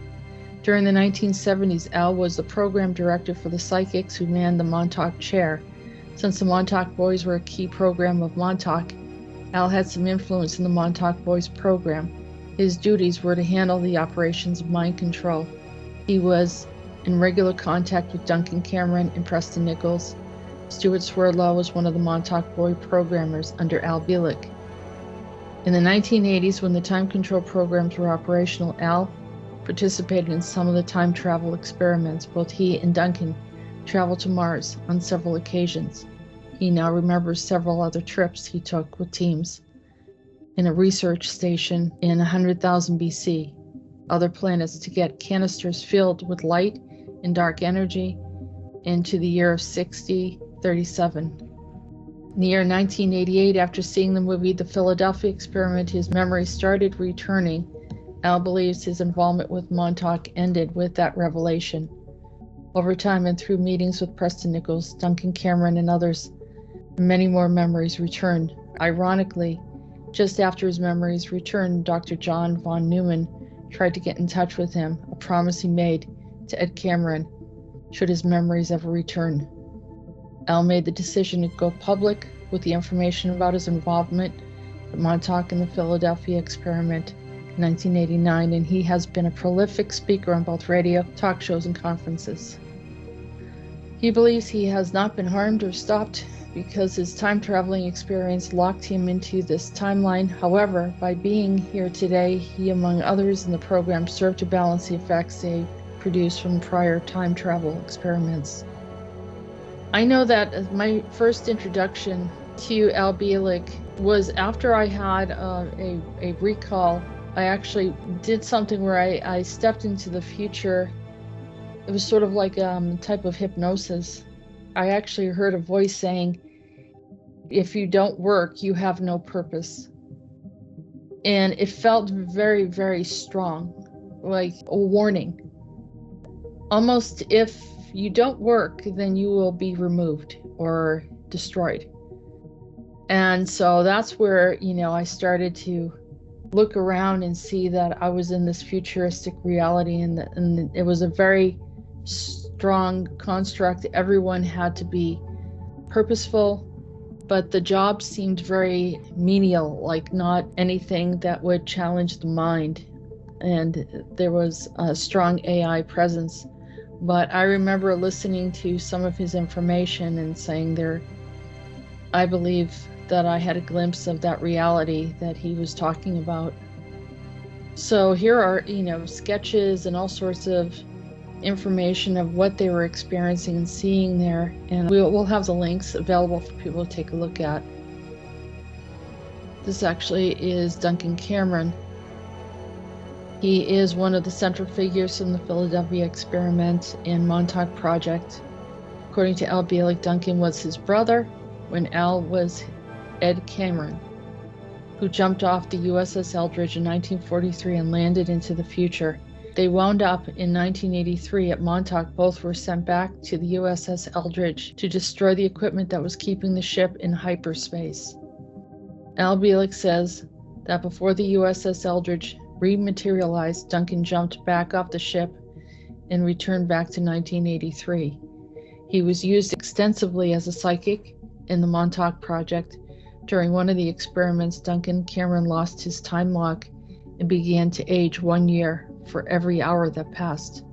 Speaker 1: During the 1970s, Al was the program director for the psychics who manned the Montauk chair. Since the Montauk Boys were a key program of Montauk, Al had some influence in the Montauk Boys program. His duties were to handle the operations of mind control. He was in regular contact with Duncan Cameron and Preston Nichols. Stuart Swerdlow was one of the Montauk Boy programmers under Al Bielek. In the 1980s, when the time control programs were operational, Al participated in some of the time travel experiments. Both he and Duncan traveled to Mars on several occasions. He now remembers several other trips he took with teams in a research station in 100,000 BC, other planets to get canisters filled with light and dark energy into the year of 6037. In the year 1988, after seeing the movie The Philadelphia Experiment, his memory started returning. Al believes his involvement with Montauk ended with that revelation. Over time and through meetings with Preston Nichols, Duncan Cameron, and others, many more memories returned. Ironically, just after his memories returned, Dr. John von Neumann tried to get in touch with him, a promise he made to Ed Cameron should his memories ever return. Al made the decision to go public with the information about his involvement at Montauk and the Philadelphia Experiment in 1989, and he has been a prolific speaker on both radio, talk shows, and conferences. He believes he has not been harmed or stopped because his time-traveling experience locked him into this timeline. However, by being here today, he, among others in the program, served to balance the effects they produced from prior time travel experiments. I know that my first introduction to Al Bielek was after I had a recall. I actually did something where I stepped into the future. It was sort of like a type of hypnosis. I actually heard a voice saying, if you don't work, you have no purpose. And it felt very, very strong, like a warning. Almost if you don't work, then you will be removed or destroyed. And so that's where, I started to look around and see that I was in this futuristic reality, and it was a very strong construct. Everyone had to be purposeful, but the job seemed very menial, like not anything that would challenge the mind. And there was a strong AI presence. But I remember listening to some of his information and saying I believe that I had a glimpse of that reality that he was talking about. So here are, sketches and all sorts of information of what they were experiencing and seeing there. And we'll have the links available for people to take a look at. This actually is Duncan Cameron. He is one of the central figures in the Philadelphia experiment and Montauk project. According to Al Bielek, Duncan was his brother when Al was Ed Cameron, who jumped off the USS Eldridge in 1943 and landed into the future. They wound up in 1983 at Montauk. Both were sent back to the USS Eldridge to destroy the equipment that was keeping the ship in hyperspace. Al Bielek says that before the USS Eldridge rematerialized, Duncan jumped back off the ship and returned back to 1983. He was used extensively as a psychic in the Montauk project. During one of the experiments, Duncan Cameron lost his time log and began to age 1 year for every hour that passed.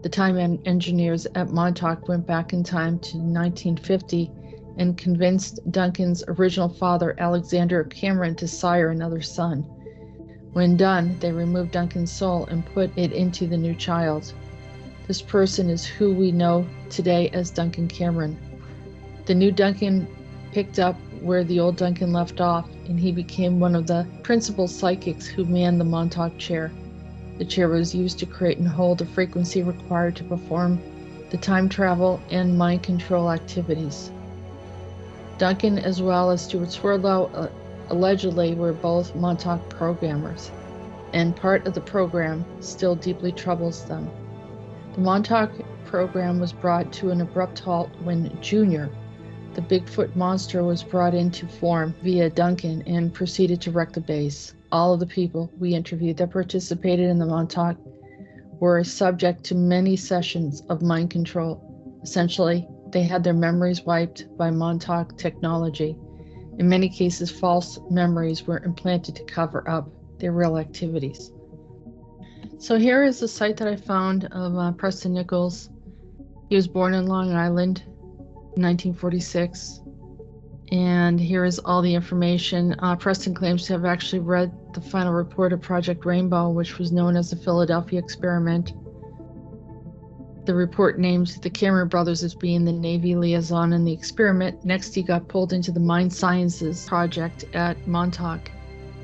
Speaker 1: The time engineers at Montauk went back in time to 1950 and convinced Duncan's original father, Alexander Cameron, to sire another son. When done, they removed Duncan's soul and put it into the new child. This person is who we know today as Duncan Cameron. The new Duncan picked up where the old Duncan left off, and he became one of the principal psychics who manned the Montauk chair. The chair was used to create and hold the frequency required to perform the time travel and mind control activities. Duncan, as well as Stuart Swerdlow, allegedly were both Montauk programmers, and part of the program still deeply troubles them. The Montauk program was brought to an abrupt halt when Junior, the Bigfoot monster, was brought into form via Duncan and proceeded to wreck the base. All of the people we interviewed that participated in the Montauk were subject to many sessions of mind control. Essentially, they had their memories wiped by Montauk technology. In many cases, false memories were implanted to cover up their real activities. So here is the site that I found of Preston Nichols. He was born in Long Island in 1946. And here is all the information. Preston claims to have actually read the final report of Project Rainbow, which was known as the Philadelphia experiment. The report named the Cameron brothers as being the Navy liaison in the experiment. Next, he got pulled into the Mind Sciences project at Montauk,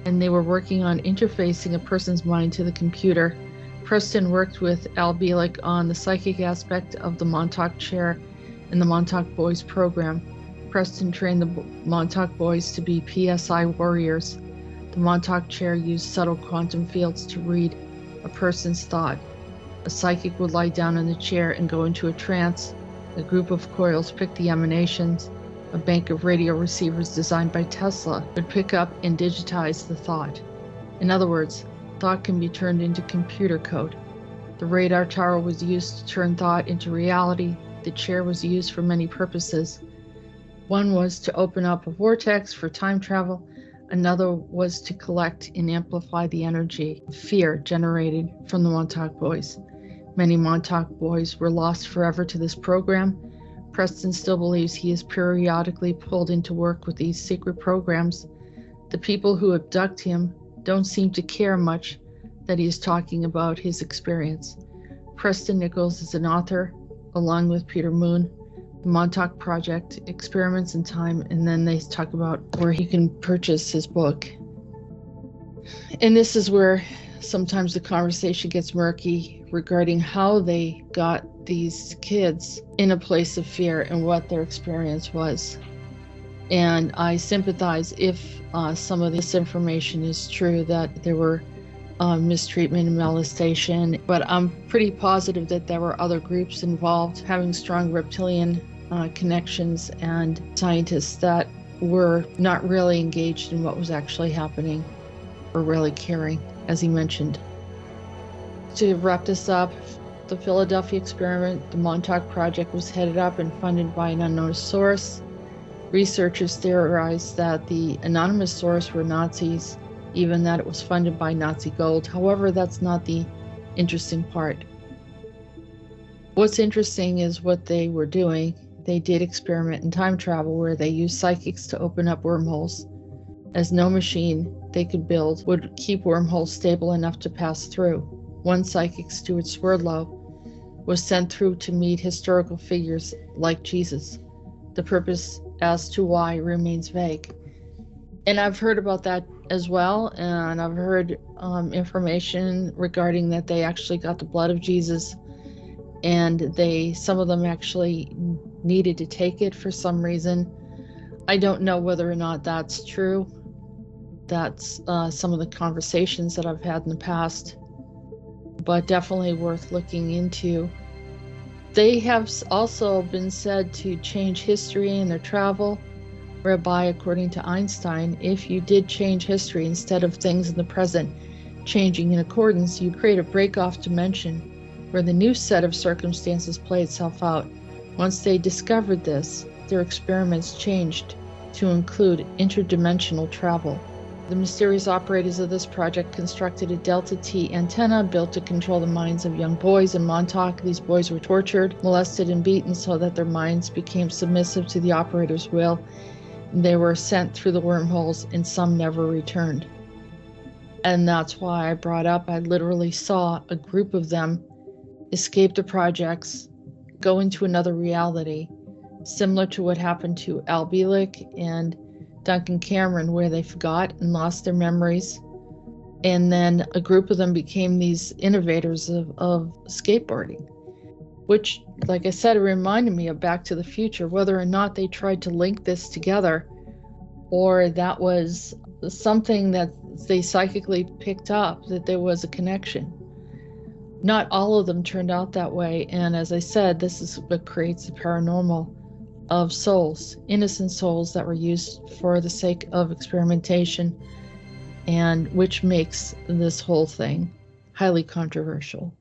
Speaker 1: and they were working on interfacing a person's mind to the computer. Preston worked with Al Bielek on the psychic aspect of the Montauk chair and the Montauk Boys program. Preston trained the Montauk Boys to be PSI warriors. The Montauk chair used subtle quantum fields to read a person's thought. A psychic would lie down in the chair and go into a trance. A group of coils picked the emanations. A bank of radio receivers designed by Tesla would pick up and digitize the thought. In other words, thought can be turned into computer code. The radar tower was used to turn thought into reality. The chair was used for many purposes. One was to open up a vortex for time travel. Another was to collect and amplify the energy of fear generated from the Montauk Boys. Many Montauk Boys were lost forever to this program. Preston still believes he is periodically pulled into work with these secret programs. The people who abduct him don't seem to care much that he is talking about his experience. Preston Nichols is an author, along with Peter Moon. Montauk Project, Experiments in Time, and then they talk about where he can purchase his book. And this is where sometimes the conversation gets murky regarding how they got these kids in a place of fear and what their experience was. And I sympathize if some of this information is true, that there were mistreatment and molestation, but I'm pretty positive that there were other groups involved having strong reptilian connections and scientists that were not really engaged in what was actually happening or really caring, as he mentioned. To wrap this up, the Philadelphia experiment, the Montauk Project, was headed up and funded by an unknown source. Researchers theorized that the anonymous source were Nazis, even that it was funded by Nazi gold. However, that's not the interesting part. What's interesting is what they were doing. They did experiment in time travel where they used psychics to open up wormholes, as no machine they could build would keep wormholes stable enough to pass through. One psychic, Stuart Swerdlow, was sent through to meet historical figures like Jesus. The purpose as to why remains vague. And I've heard about that as well, and I've heard information regarding that they actually got the blood of Jesus, and some of them actually needed to take it for some reason. I don't know whether or not that's true. That's some of the conversations that I've had in the past, but definitely worth looking into. They have also been said to change history in their travel, whereby, according to Einstein, if you did change history instead of things in the present changing in accordance, you create a break-off dimension where the new set of circumstances play itself out. Once they discovered this, their experiments changed to include interdimensional travel. The mysterious operators of this project constructed a Delta T antenna built to control the minds of young boys in Montauk. These boys were tortured, molested, and beaten so that their minds became submissive to the operator's will. They were sent through the wormholes, and some never returned. And that's why I brought up, I literally saw a group of them escape the projects, go into another reality, similar to what happened to Al Bielek and Duncan Cameron, where they forgot and lost their memories. And then a group of them became these innovators of skateboarding, which, like I said, it reminded me of Back to the Future, whether or not they tried to link this together or that was something that they psychically picked up, that there was a connection. Not all of them turned out that way. And as I said, this is what creates the paranormal of souls, innocent souls that were used for the sake of experimentation, and which makes this whole thing highly controversial.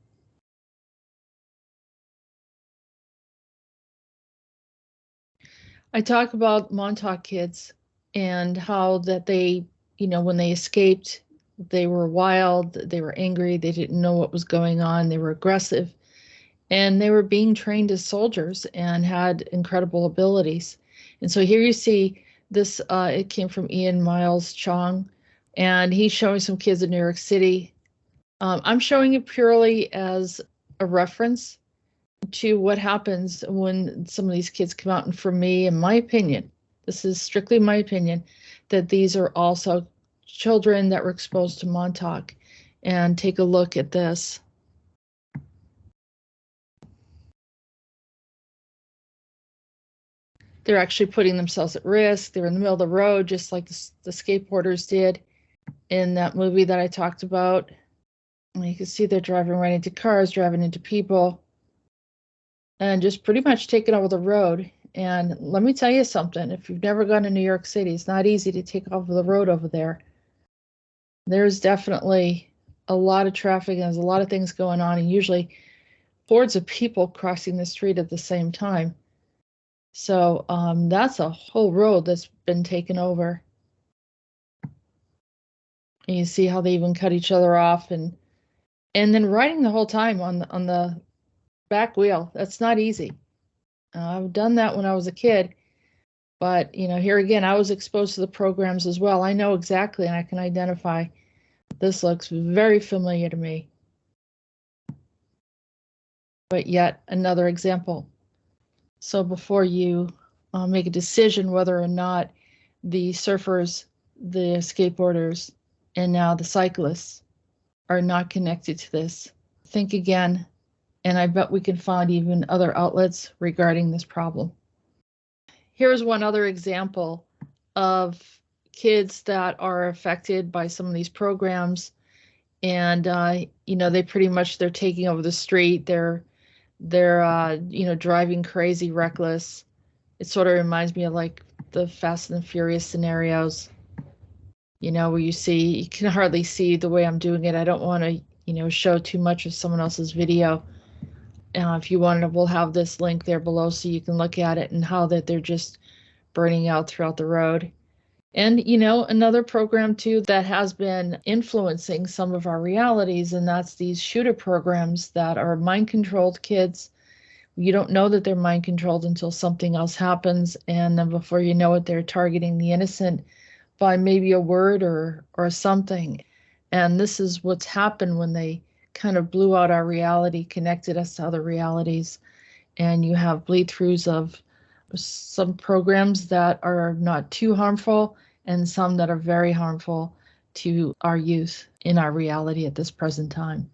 Speaker 1: I talk about Montauk kids and how that they, when they escaped, they were wild, they were angry, they didn't know what was going on, they were aggressive, and they were being trained as soldiers and had incredible abilities. And so here you see this, it came from Ian Miles Chong, and he's showing some kids in New York City. I'm showing it purely as a reference to what happens when some of these kids come out. And for me, in my opinion, this is strictly my opinion, that these are also children that were exposed to Montauk. And take a look at this. They're actually putting themselves at risk. They're in the middle of the road, just like the skateboarders did in that movie that I talked about. And you can see they're driving right into cars, driving into people, and just pretty much taking over the road. And let me tell you something, if you've never gone to New York City, it's not easy to take over the road over there. There's definitely a lot of traffic, and there's a lot of things going on, and usually hordes of people crossing the street at the same time. So that's a whole road that's been taken over. And you see how they even cut each other off, and then riding the whole time on the back wheel. That's not easy. I've done that when I was a kid, but here again, I was exposed to the programs as well. I know exactly, and I can identify. This looks very familiar to me. But yet another example. So before you make a decision whether or not the surfers, the skateboarders, and now the cyclists are not connected to this, think again, and I bet we can find even other outlets regarding this problem. Here's one other example of kids that are affected by some of these programs, and they pretty much they're taking over the street. They're driving crazy, reckless. It sort of reminds me of like the Fast and the Furious scenarios, where you can hardly see the way I'm doing it. I don't want to, show too much of someone else's video. If you want to, we'll have this link there below so you can look at it and how that they're just burning out throughout the road. And, another program too that has been influencing some of our realities, and that's these shooter programs that are mind controlled kids. You don't know that they're mind controlled until something else happens. And then before you know it, they're targeting the innocent by maybe a word or something. And this is what's happened when they kind of blew out our reality, connected us to other realities. And you have bleed throughs of some programs that are not too harmful and some that are very harmful to our youth in our reality at this present time.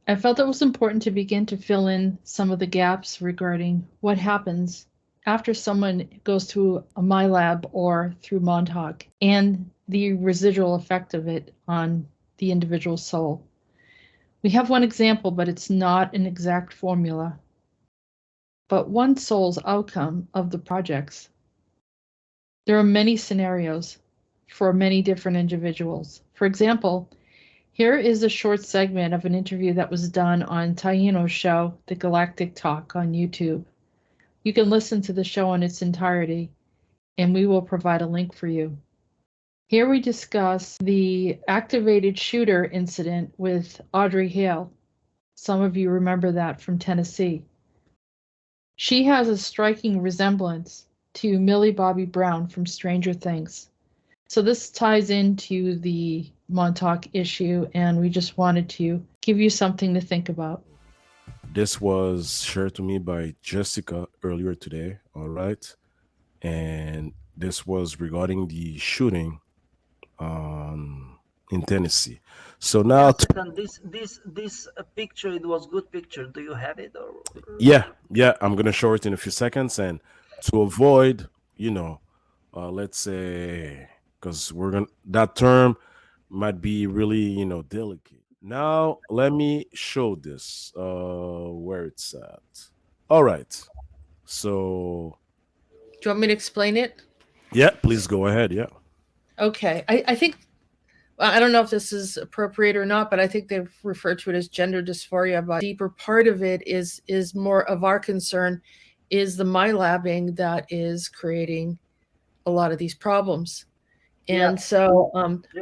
Speaker 1: I felt it was important to begin to fill in some of the gaps regarding what happens after someone goes through a MyLab or through Montauk and the residual effect of it on the individual soul. We have one example, but it's not an exact formula. But one soul's outcome of the projects. There are many scenarios for many different individuals. For example, here is a short segment of an interview that was done on Taino's show, The Galactic Talk, on YouTube. You can listen to the show in its entirety, and we will provide a link for you. Here we discuss the activated shooter incident with Audrey Hale. Some of you remember that from Tennessee. She has a striking resemblance to Millie Bobby Brown from Stranger Things. So this ties into the Montauk issue, and we just wanted to give you something to think about.
Speaker 3: This was shared to me by Jessica earlier today. All right. And this was regarding the shooting in Tennessee. So now,
Speaker 4: Just a second. This picture. It was good picture. Do you have it or?
Speaker 3: yeah, I'm gonna show it in a few seconds, and to avoid, let's say, because we're gonna that term might be really, delicate. Now, let me show this. Where it's at. All right. So,
Speaker 1: Do you want me to explain it?
Speaker 3: yeah, please go ahead. Yeah.
Speaker 1: Okay. I think, I don't know if this is appropriate or not, but I think they've referred to it as gender dysphoria. But the deeper part of it is more of our concern is the MyLabbing that is creating a lot of these problems. And so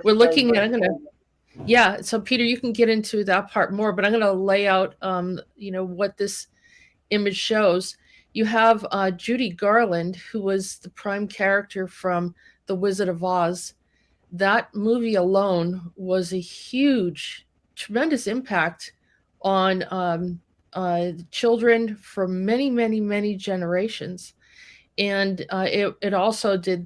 Speaker 1: we're looking at, so Peter, you can get into that part more, but I'm going to lay out, what this image shows. You have Judy Garland, who was the prime character from The Wizard of Oz. That movie alone was a huge, tremendous impact on children for many, many, many generations. And it also did,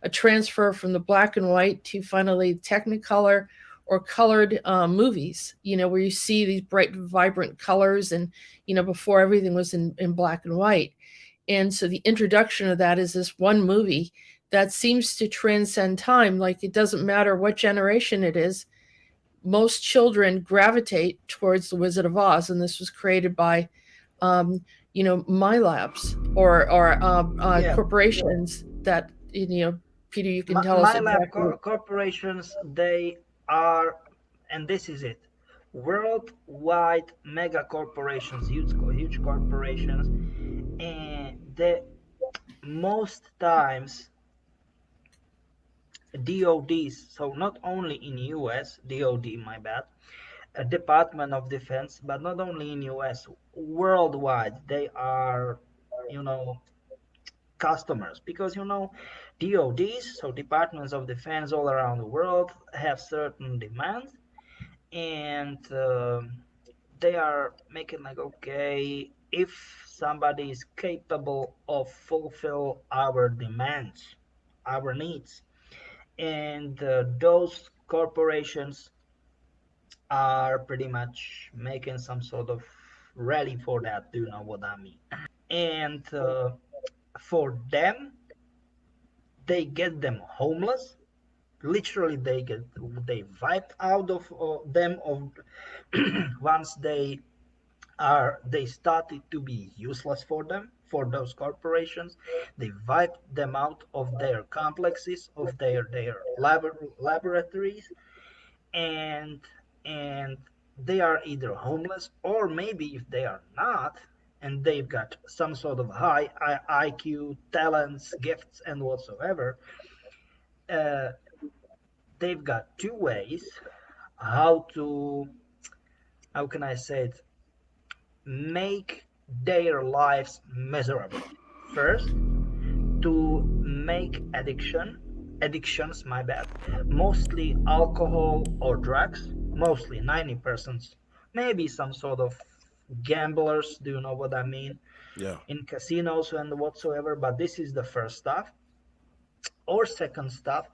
Speaker 1: a transfer from the black and white to finally Technicolor or colored movies, where you see these bright, vibrant colors, and before everything was in black and white. And so the introduction of that is this one movie that seems to transcend time. Like, it doesn't matter what generation it is, most children gravitate towards The Wizard of Oz, and this was created by MyLabs or corporations that, Peter, you can tell us exactly.
Speaker 4: Corporations, they are, and this is it, worldwide mega corporations, huge corporations, and the most times DODs, so not only in US, DOD, my bad, Department of Defense, but not only in US, worldwide, they are, you know, customers, because DODs, so Departments of Defense all around the world, have certain demands, and they are making like, okay, if somebody is capable of fulfill our demands, our needs, and those corporations are pretty much making some sort of rally for that. Do you know what I mean? And for them, they get them homeless. Literally, they wiped out of them of once they started to be useless for them, for those corporations. They wiped them out of their complexes, of their laboratories, and and they are either homeless, or maybe if they are not, and they've got some sort of high IQ, talents, gifts, and whatsoever, uh, they've got two ways how to, how can I say it, make their lives miserable. First, to make addictions, my bad, mostly alcohol or drugs, mostly 90%, maybe some sort of gamblers, do you know what I mean,
Speaker 3: Yeah.
Speaker 4: in casinos and whatsoever. But this is the first stuff. Or second stuff,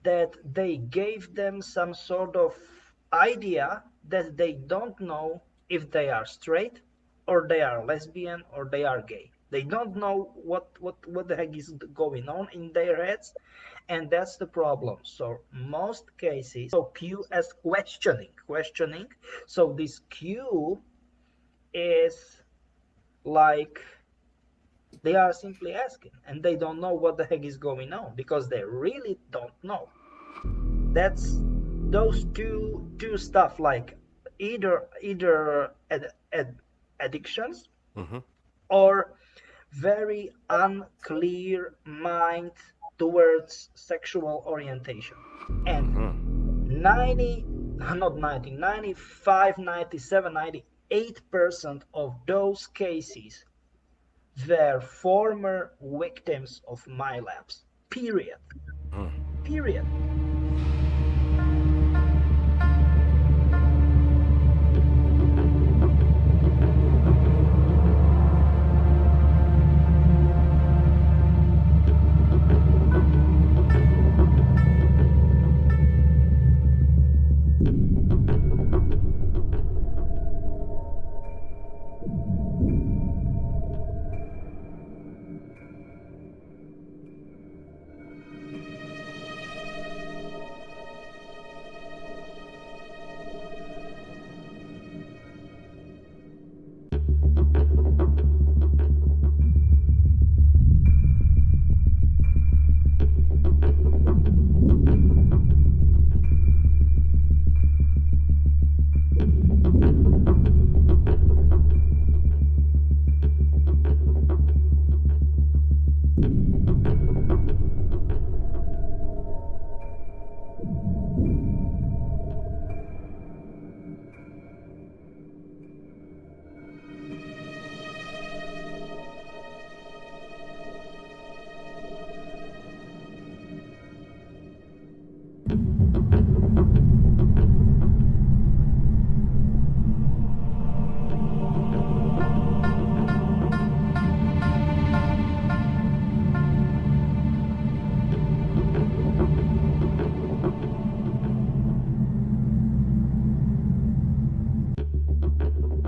Speaker 4: that they gave them some sort of idea that they don't know if they are straight, or they are lesbian, or they are gay. They don't know what the heck is going on in their heads, and that's the problem. So most cases, so Q as questioning. So this Q is like, they are simply asking, and they don't know what the heck is going on, because they really don't know. That's those two stuff, like either addictions,
Speaker 3: Mm-hmm.
Speaker 4: or very unclear mind towards sexual orientation. And
Speaker 3: Mm-hmm.
Speaker 4: 90, not 90, 95, 97, 98% of those cases were former victims of my labs. Period. Period.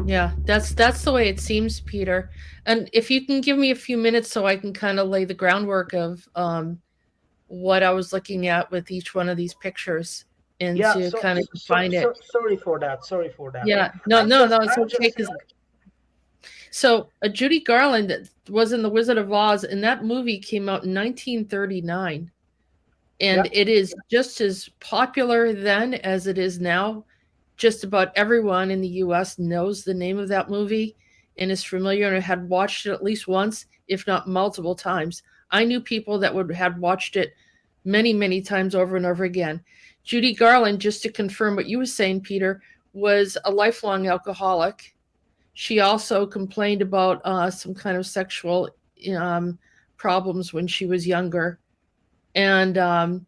Speaker 1: Yeah, that's the way it seems, Peter. And if you can give me a few minutes so I can kind of lay the groundwork of what I was looking at with each one of these pictures and
Speaker 4: Yeah,
Speaker 1: to
Speaker 4: so
Speaker 1: kind of define it.
Speaker 4: sorry for that. Sorry for that.
Speaker 1: Yeah, no, it's
Speaker 4: I'm
Speaker 1: okay.
Speaker 4: just
Speaker 1: Because
Speaker 4: saying.
Speaker 1: so Judy Garland was in The Wizard of Oz, and that movie came out in 1939,
Speaker 4: Yeah,
Speaker 1: and it is just as popular then as it is now. Just about everyone in the U.S. knows the name of that movie and is familiar and had watched it at least once, if not multiple times. I knew people that would had watched it many, many times over and over again. Judy Garland, just to confirm what you were saying, Peter, was a lifelong alcoholic. She also complained about some kind of sexual problems when she was younger. And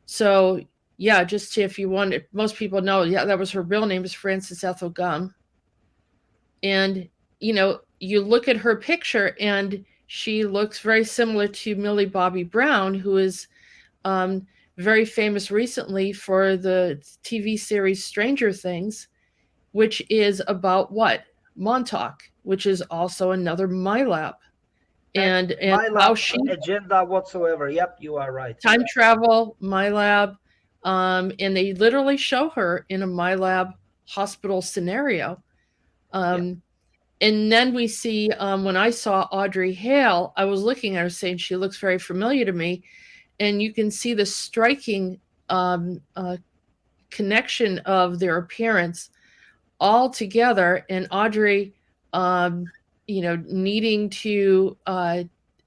Speaker 1: so yeah, just if you wanted, most people know, yeah, that was her real name, is Frances Ethel Gum. And, you look at her picture and she looks very similar to Millie Bobby Brown, who is very famous recently for the TV series Stranger Things, which is about what? Montauk, which is also another MyLab. And
Speaker 4: My
Speaker 1: how
Speaker 4: lab
Speaker 1: she
Speaker 4: agenda whatsoever. Yep, you are right.
Speaker 1: time travel, MyLab, and they literally show her in a MyLab hospital scenario.
Speaker 4: Yep.
Speaker 1: And then we see, when I saw Audrey Hale, I was looking at her saying she looks very familiar to me. And you can see the striking connection of their appearance all together. And Audrey, needing to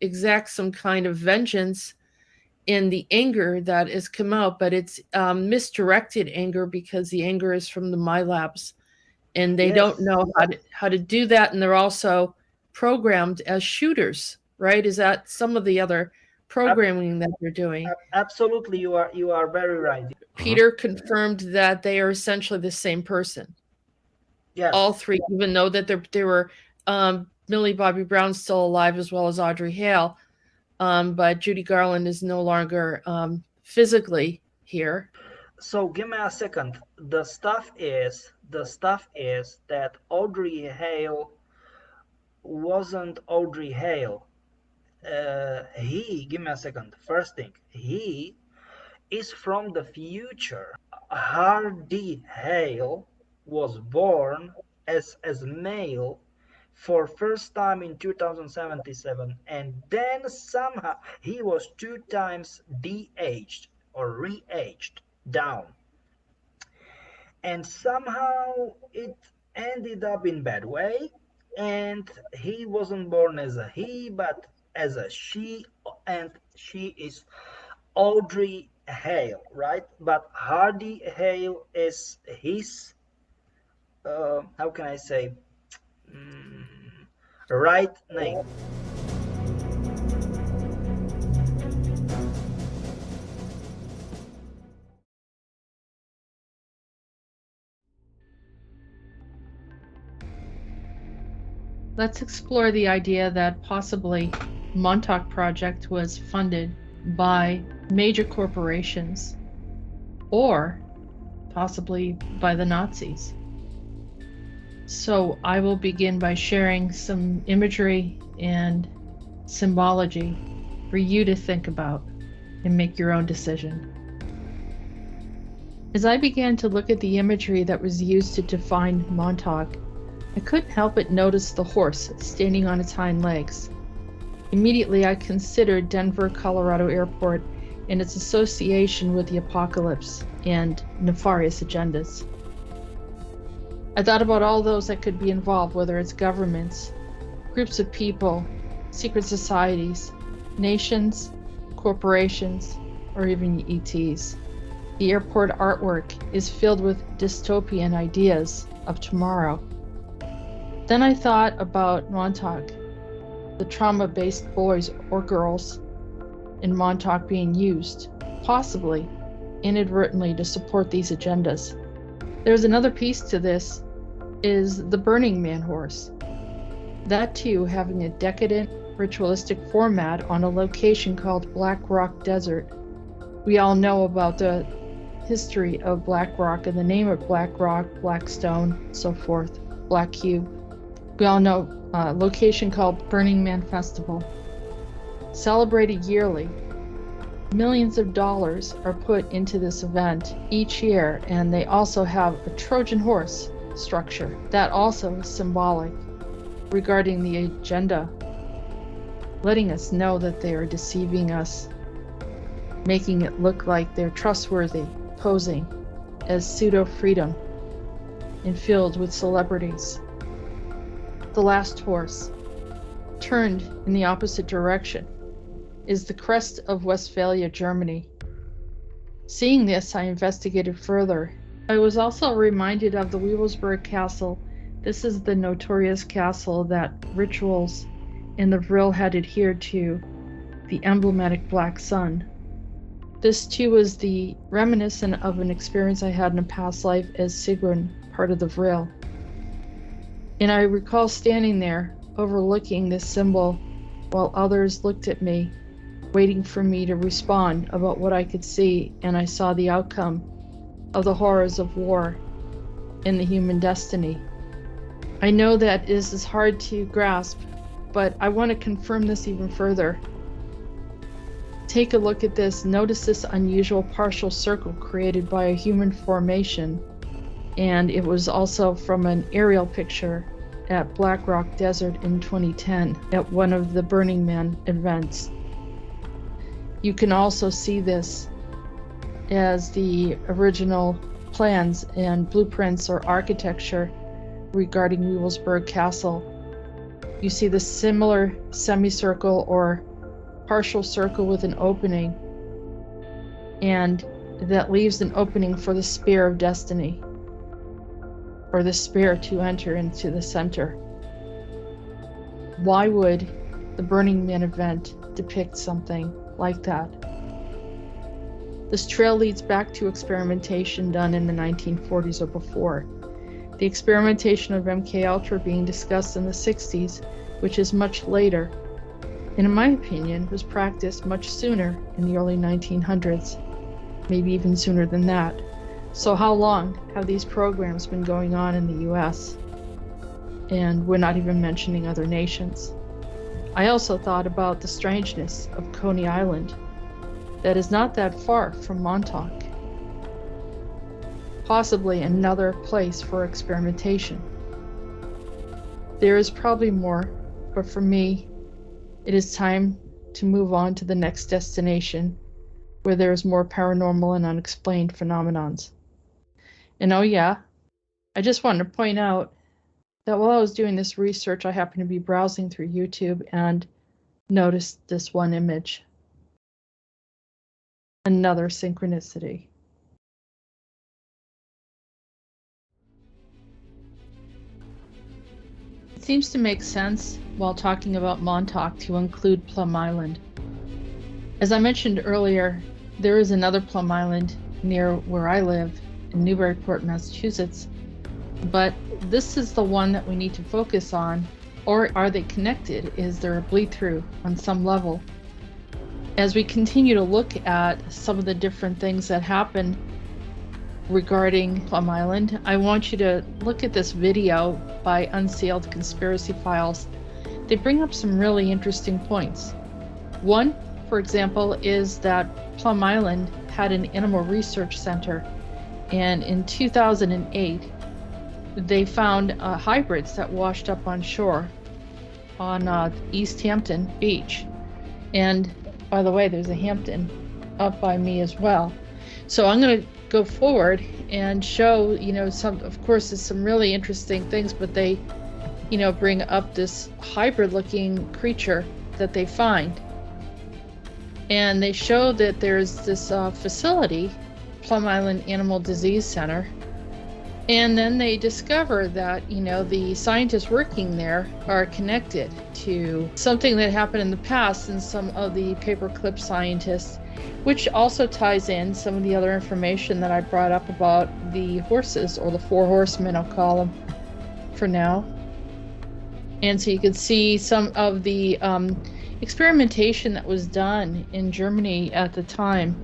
Speaker 1: exact some kind of vengeance in the anger that has come out, but it's misdirected anger because the anger is from the MyLabs. And they don't
Speaker 4: Yes.
Speaker 1: know how to do that, and they're also programmed as shooters, right? Is that some of the other programming that they're doing?
Speaker 4: Absolutely, you are very right.
Speaker 1: Peter confirmed that they are essentially the same person. All
Speaker 4: Yes.
Speaker 1: three, even though that they were Millie Bobby Brown still alive as well as Audrey Hale, but Judy Garland is no longer physically here.
Speaker 4: So give me a second. The stuff is that Audrey Hale wasn't Audrey Hale. Give me a second. First thing, he is from the future. Hardy Hale was born as male for first time in 2077, and then somehow he was 2 times de-aged or re-aged down, and somehow it ended up in bad way, and he wasn't born as a he but as a she, and she is Audrey Hale, right? But Hardy Hale is his, how can I say, mm, right name.
Speaker 1: Let's explore the idea that possibly Montauk Project was funded by major corporations or possibly by the Nazis. So I will begin by sharing some imagery and symbology for you to think about and make your own decision. As I began to look at the imagery that was used to define Montauk, I couldn't help but notice the horse standing on its hind legs. Immediately I considered Denver, Colorado Airport and its association with the apocalypse and nefarious agendas. I thought about all those that could be involved, whether it's governments, groups of people, secret societies, nations, corporations, or even ETs. The airport artwork is filled with dystopian ideas of tomorrow. Then I thought about Montauk, the trauma-based boys or girls in Montauk being used, possibly inadvertently, to support these agendas. There's another piece to this, is the Burning Man horse. That too having a decadent, ritualistic format on a location called Black Rock Desert. We all know about the history of Black Rock and the name of Black Rock, Black Stone, so forth, Black Cube. We all know a location called Burning Man Festival. Celebrated yearly. Millions of dollars are put into this event each year, and they also have a Trojan horse structure that also is symbolic regarding the agenda, letting us know that they are deceiving us, making it look like they're trustworthy, posing as pseudo-freedom and filled with celebrities. The last horse, turned in the opposite direction, is the crest of Westphalia, Germany. Seeing this, I investigated further. I was also reminded of the Wewelsburg Castle. This is the notorious castle that rituals in the Vril had adhered to, the emblematic black sun. This too was the reminiscent of an experience I had in a past life as Sigrun, part of the Vril. And I recall standing there, overlooking this symbol, while others looked at me, waiting for me to respond about what I could see, and I saw the outcome of the horrors of war and the human destiny. I know that this is hard to grasp, but I want to confirm this even further. Take a look at this. Notice this unusual partial circle created by a human formation, and it was also from an aerial picture at Black Rock Desert in 2010 at one of the Burning Man events. You can also see this as the original plans and blueprints or architecture regarding Weevelsburg Castle. You see the similar semicircle or partial circle with an opening, and that leaves an opening for the Spear of Destiny, or the spear to enter into the center. Why would the Burning Man event depict something like that? This trail leads back to experimentation done in the 1940s or before. The experimentation of MK Ultra being discussed in the 60s, which is much later, and in my opinion was practiced much sooner in the early 1900s, maybe even sooner than that. So how long have these programs been going on in the US? And we're not even mentioning other nations. I also thought about the strangeness of Coney Island, that is not that far from Montauk. Possibly another place for experimentation. There is probably more, but for me, it is time to move on to the next destination where there is more paranormal and unexplained phenomenons. And oh yeah, I just wanted to point out that while I was doing this research, I happened to be browsing through YouTube and noticed this one image. Another synchronicity. It seems to make sense while talking about Montauk to include Plum Island. As I mentioned earlier, there is another Plum Island near where I live in Newburyport, Massachusetts, but this is the one that we need to focus on. Or are they connected? Is there a bleed through on some level? As we continue to look at some of the different things that happen regarding Plum Island, I want you to look at this video by Unsealed Conspiracy Files. They bring up some really interesting points. One, for example, is that Plum Island had an animal research center, and in 2008 they found hybrids that washed up on shore on East Hampton Beach. And by the way, there's a Hampton up by me as well. So I'm going to go forward and show, some, of course, there's some really interesting things, but they, bring up this hybrid looking creature that they find. And they show that there's this facility, Plum Island Animal Disease Center. And then they discover that, the scientists working there are connected to something that happened in the past and some of the paperclip scientists, which also ties in some of the other information that I brought up about the horses, or the four horsemen, I'll call them for now. And so you can see some of the experimentation that was done in Germany at the time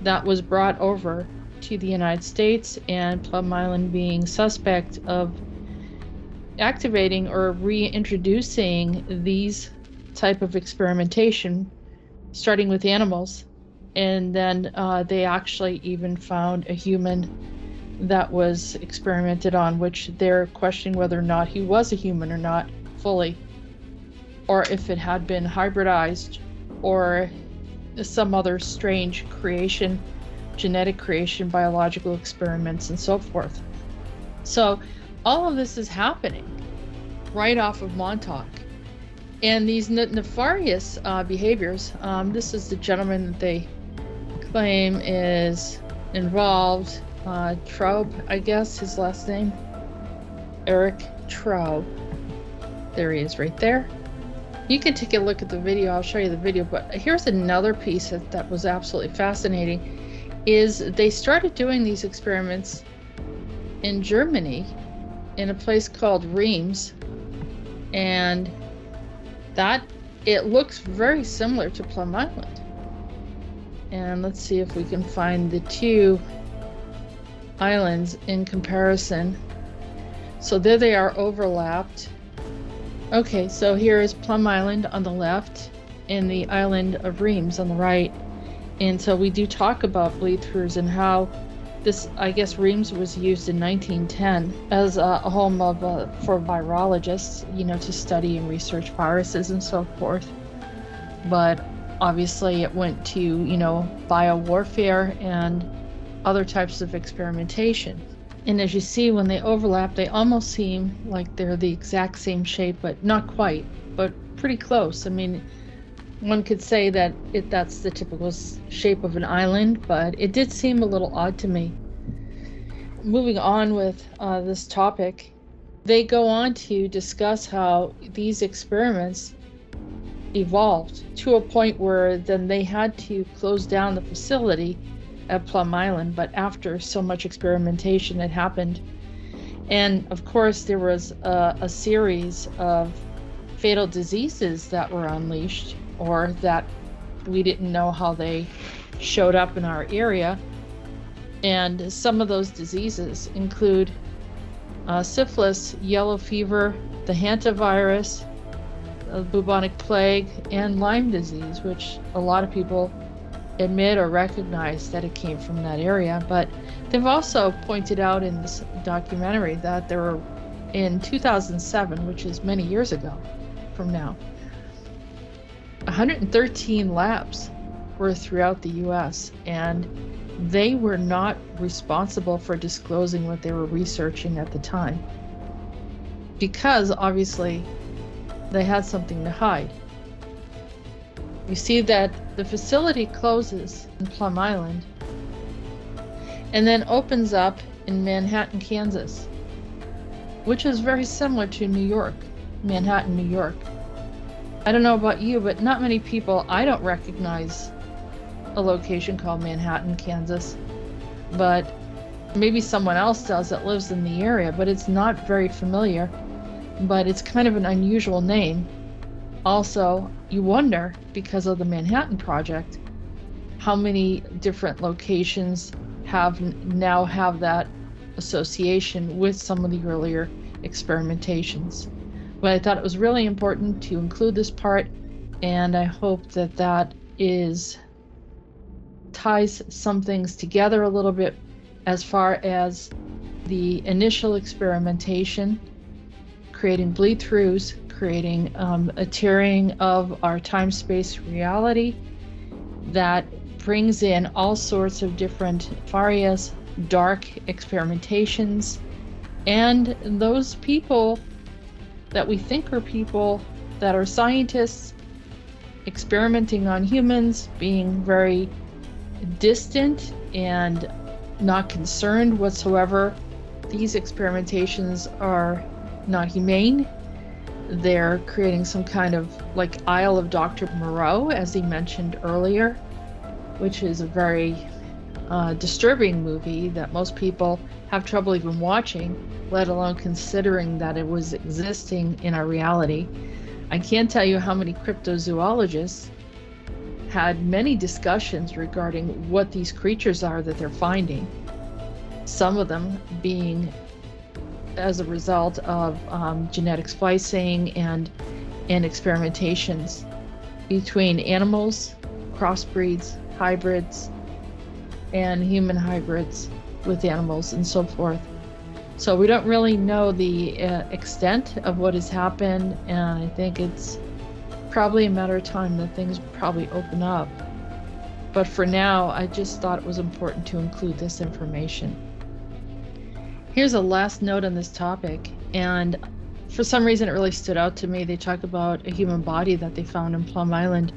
Speaker 1: that was brought over to the United States, and Plum Island being suspect of activating or reintroducing these type of experimentation, starting with animals. And then they actually even found a human that was experimented on, which they're questioning whether or not he was a human or not fully, or if it had been hybridized or some other strange creation, genetic creation, biological experiments, and so forth. So all of this is happening right off of Montauk. And these nefarious behaviors, this is the gentleman that they claim is involved, Traub, I guess, his last name, Eric Traub. There he is right there. You can take a look at the video. I'll show you the video. But here's another piece that was absolutely fascinating, is they started doing these experiments in Germany in a place called Reims, and that it looks very similar to Plum Island. And let's see if we can find the two islands in comparison. So there they are overlapped. Okay, so here is Plum Island on the left and the island of Reims on the right. And so we do talk about bleed-throughs and how this, I guess Reims was used in 1910 as a home for virologists, to study and research viruses and so forth. But obviously it went to, biowarfare and other types of experimentation. And as you see, when they overlap, they almost seem like they're the exact same shape, but not quite, but pretty close. I mean, one could say that that's the typical shape of an island, but it did seem a little odd to me. Moving on with this topic, they go on to discuss how these experiments evolved to a point where then they had to close down the facility at Plum Island, but after so much experimentation had happened. And of course, there was a series of fatal diseases that were unleashed, or that we didn't know how they showed up in our area. And some of those diseases include syphilis, yellow fever, the hantavirus, the bubonic plague, and Lyme disease, which a lot of people admit or recognize that it came from that area. But they've also pointed out in this documentary that there were, in 2007, which is many years ago from now, 113 labs were throughout the US, and they were not responsible for disclosing what they were researching at the time, because obviously they had something to hide. You see that the facility closes in Plum Island and then opens up in Manhattan, Kansas, which is very similar to New York, Manhattan, New York. I don't know about you, but not many people, I don't recognize a location called Manhattan, Kansas, but maybe someone else does that lives in the area, but it's not very familiar, but it's kind of an unusual name. Also, you wonder, because of the Manhattan Project, how many different locations now have that association with some of the earlier experimentations. But I thought it was really important to include this part, and I hope that ties some things together a little bit as far as the initial experimentation, creating bleed-throughs, creating a tearing of our time-space reality that brings in all sorts of different nefarious, dark experimentations, and those people that we think are people that are scientists experimenting on humans, being very distant and not concerned whatsoever. These experimentations are not humane. They're creating some kind of like Isle of Dr. Moreau, as he mentioned earlier, which is a very disturbing movie that most people have trouble even watching, let alone considering that it was existing in our reality. I can't tell you how many cryptozoologists had many discussions regarding what these creatures are that they're finding. Some of them being as a result of genetic splicing and experimentations between animals, crossbreeds, hybrids, and human hybrids with animals and so forth. So we don't really know the extent of what has happened, and I think it's probably a matter of time that things probably open up. But for now, I just thought it was important to include this information. Here's a last note on this topic, and for some reason it really stood out to me. They talk about a human body that they found in Plum Island,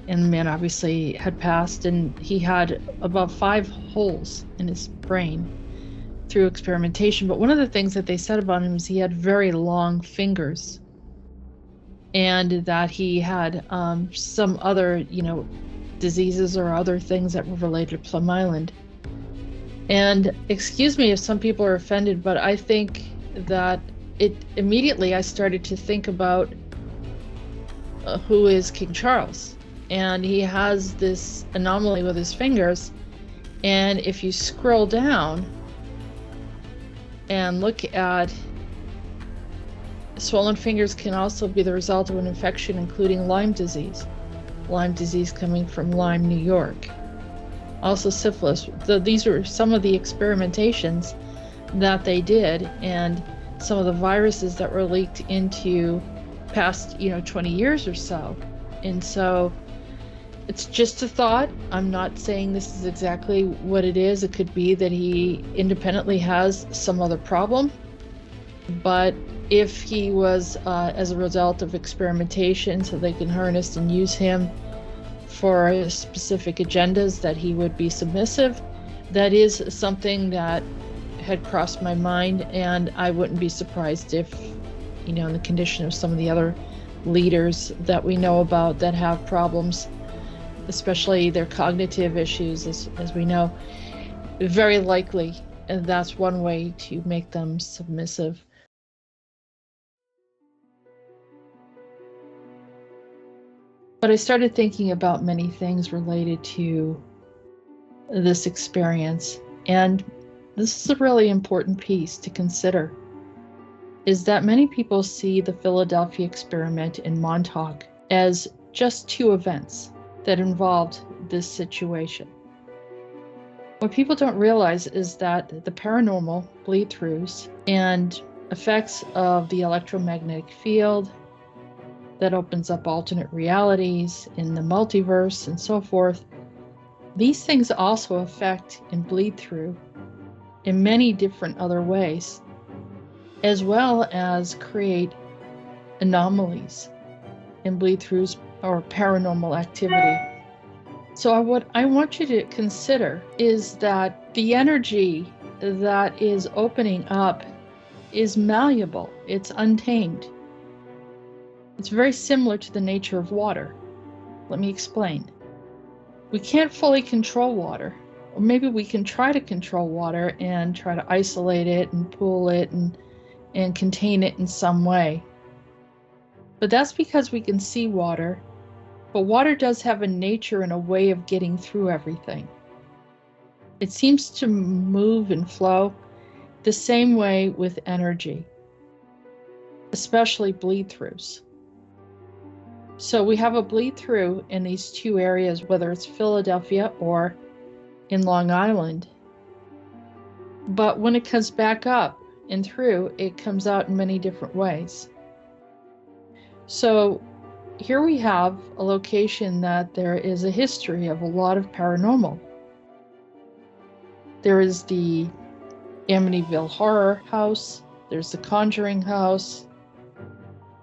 Speaker 1: and the man obviously had passed, and he had about 5 holes in his brain through experimentation. But one of the things that they said about him is he had very long fingers. and that he had some other, diseases or other things that were related to Plum Island. And excuse me if some people are offended, but I think that I started to think about who is King Charles. And he has this anomaly with his fingers. And if you scroll down and look at swollen fingers can also be the result of an infection, including Lyme disease. Lyme disease coming from Lyme, New York. Also syphilis. These are some of the experimentations that they did, and some of the viruses that were leaked into past 20 years or so. And so it's just a thought. I'm not saying this is exactly what it is. It could be that he independently has some other problem, but if he was as a result of experimentation, so they can harness and use him for specific agendas, that he would be submissive. That is something that had crossed my mind, and I wouldn't be surprised if, in the condition of some of the other leaders that we know about that have problems, especially their cognitive issues, as we know, very likely, and that's one way to make them submissive. But I started thinking about many things related to this experience, and this is a really important piece to consider, is that many people see the Philadelphia experiment in Montauk as just two events that involved this situation. What people don't realize is that the paranormal bleed-throughs and effects of the electromagnetic field that opens up alternate realities in the multiverse and so forth, these things also affect and bleed through in many different other ways, as well as create anomalies and bleed-throughs or paranormal activity. So what I want you to consider is that the energy that is opening up is malleable, it's untamed. It's very similar to the nature of water. Let me explain. We can't fully control water, or maybe we can try to control water and try to isolate it and pool it and contain it in some way. But that's because we can see water, but water does have a nature and a way of getting through everything. It seems to move and flow the same way with energy, especially bleed-throughs. So we have a bleed through in these two areas, whether it's Philadelphia or in Long Island. But when it comes back up and through, it comes out in many different ways. So here we have a location that there is a history of a lot of paranormal. There is the Amityville Horror House, there's the Conjuring House,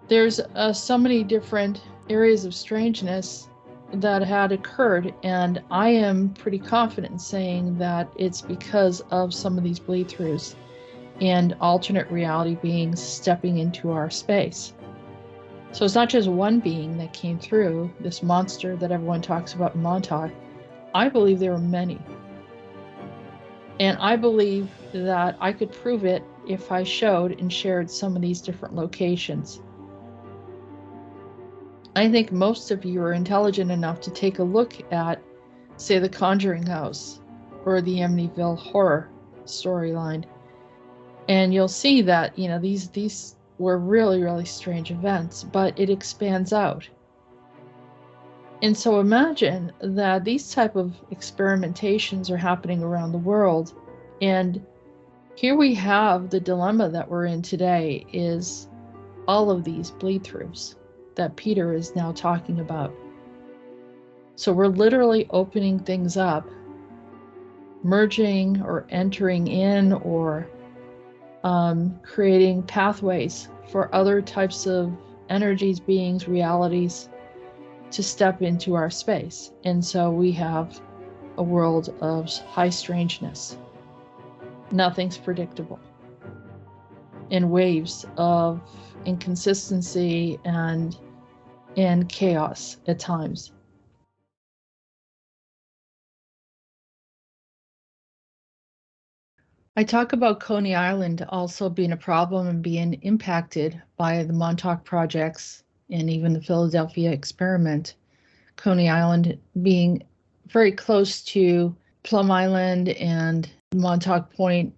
Speaker 1: there's so many different areas of strangeness that had occurred, and I am pretty confident in saying that it's because of some of these bleed-throughs and alternate reality beings stepping into our space. So it's not just one being that came through, this monster that everyone talks about in Montauk. I believe there are many. And I believe that I could prove it if I showed and shared some of these different locations. I think most of you are intelligent enough to take a look at, say, the Conjuring House or the Amityville Horror storyline, and you'll see that these were really, really strange events, but it expands out. And so imagine that these type of experimentations are happening around the world, and here we have the dilemma that we're in today is all of these bleed-throughs that Peter is now talking about. So we're literally opening things up, merging or entering in or creating pathways for other types of energies, beings, realities to step into our space. And so we have a world of high strangeness. Nothing's predictable. And waves of inconsistency and and chaos at times. I talk about Coney Island also being a problem and being impacted by the Montauk projects and even the Philadelphia experiment. Coney Island being very close to Plum Island and Montauk Point.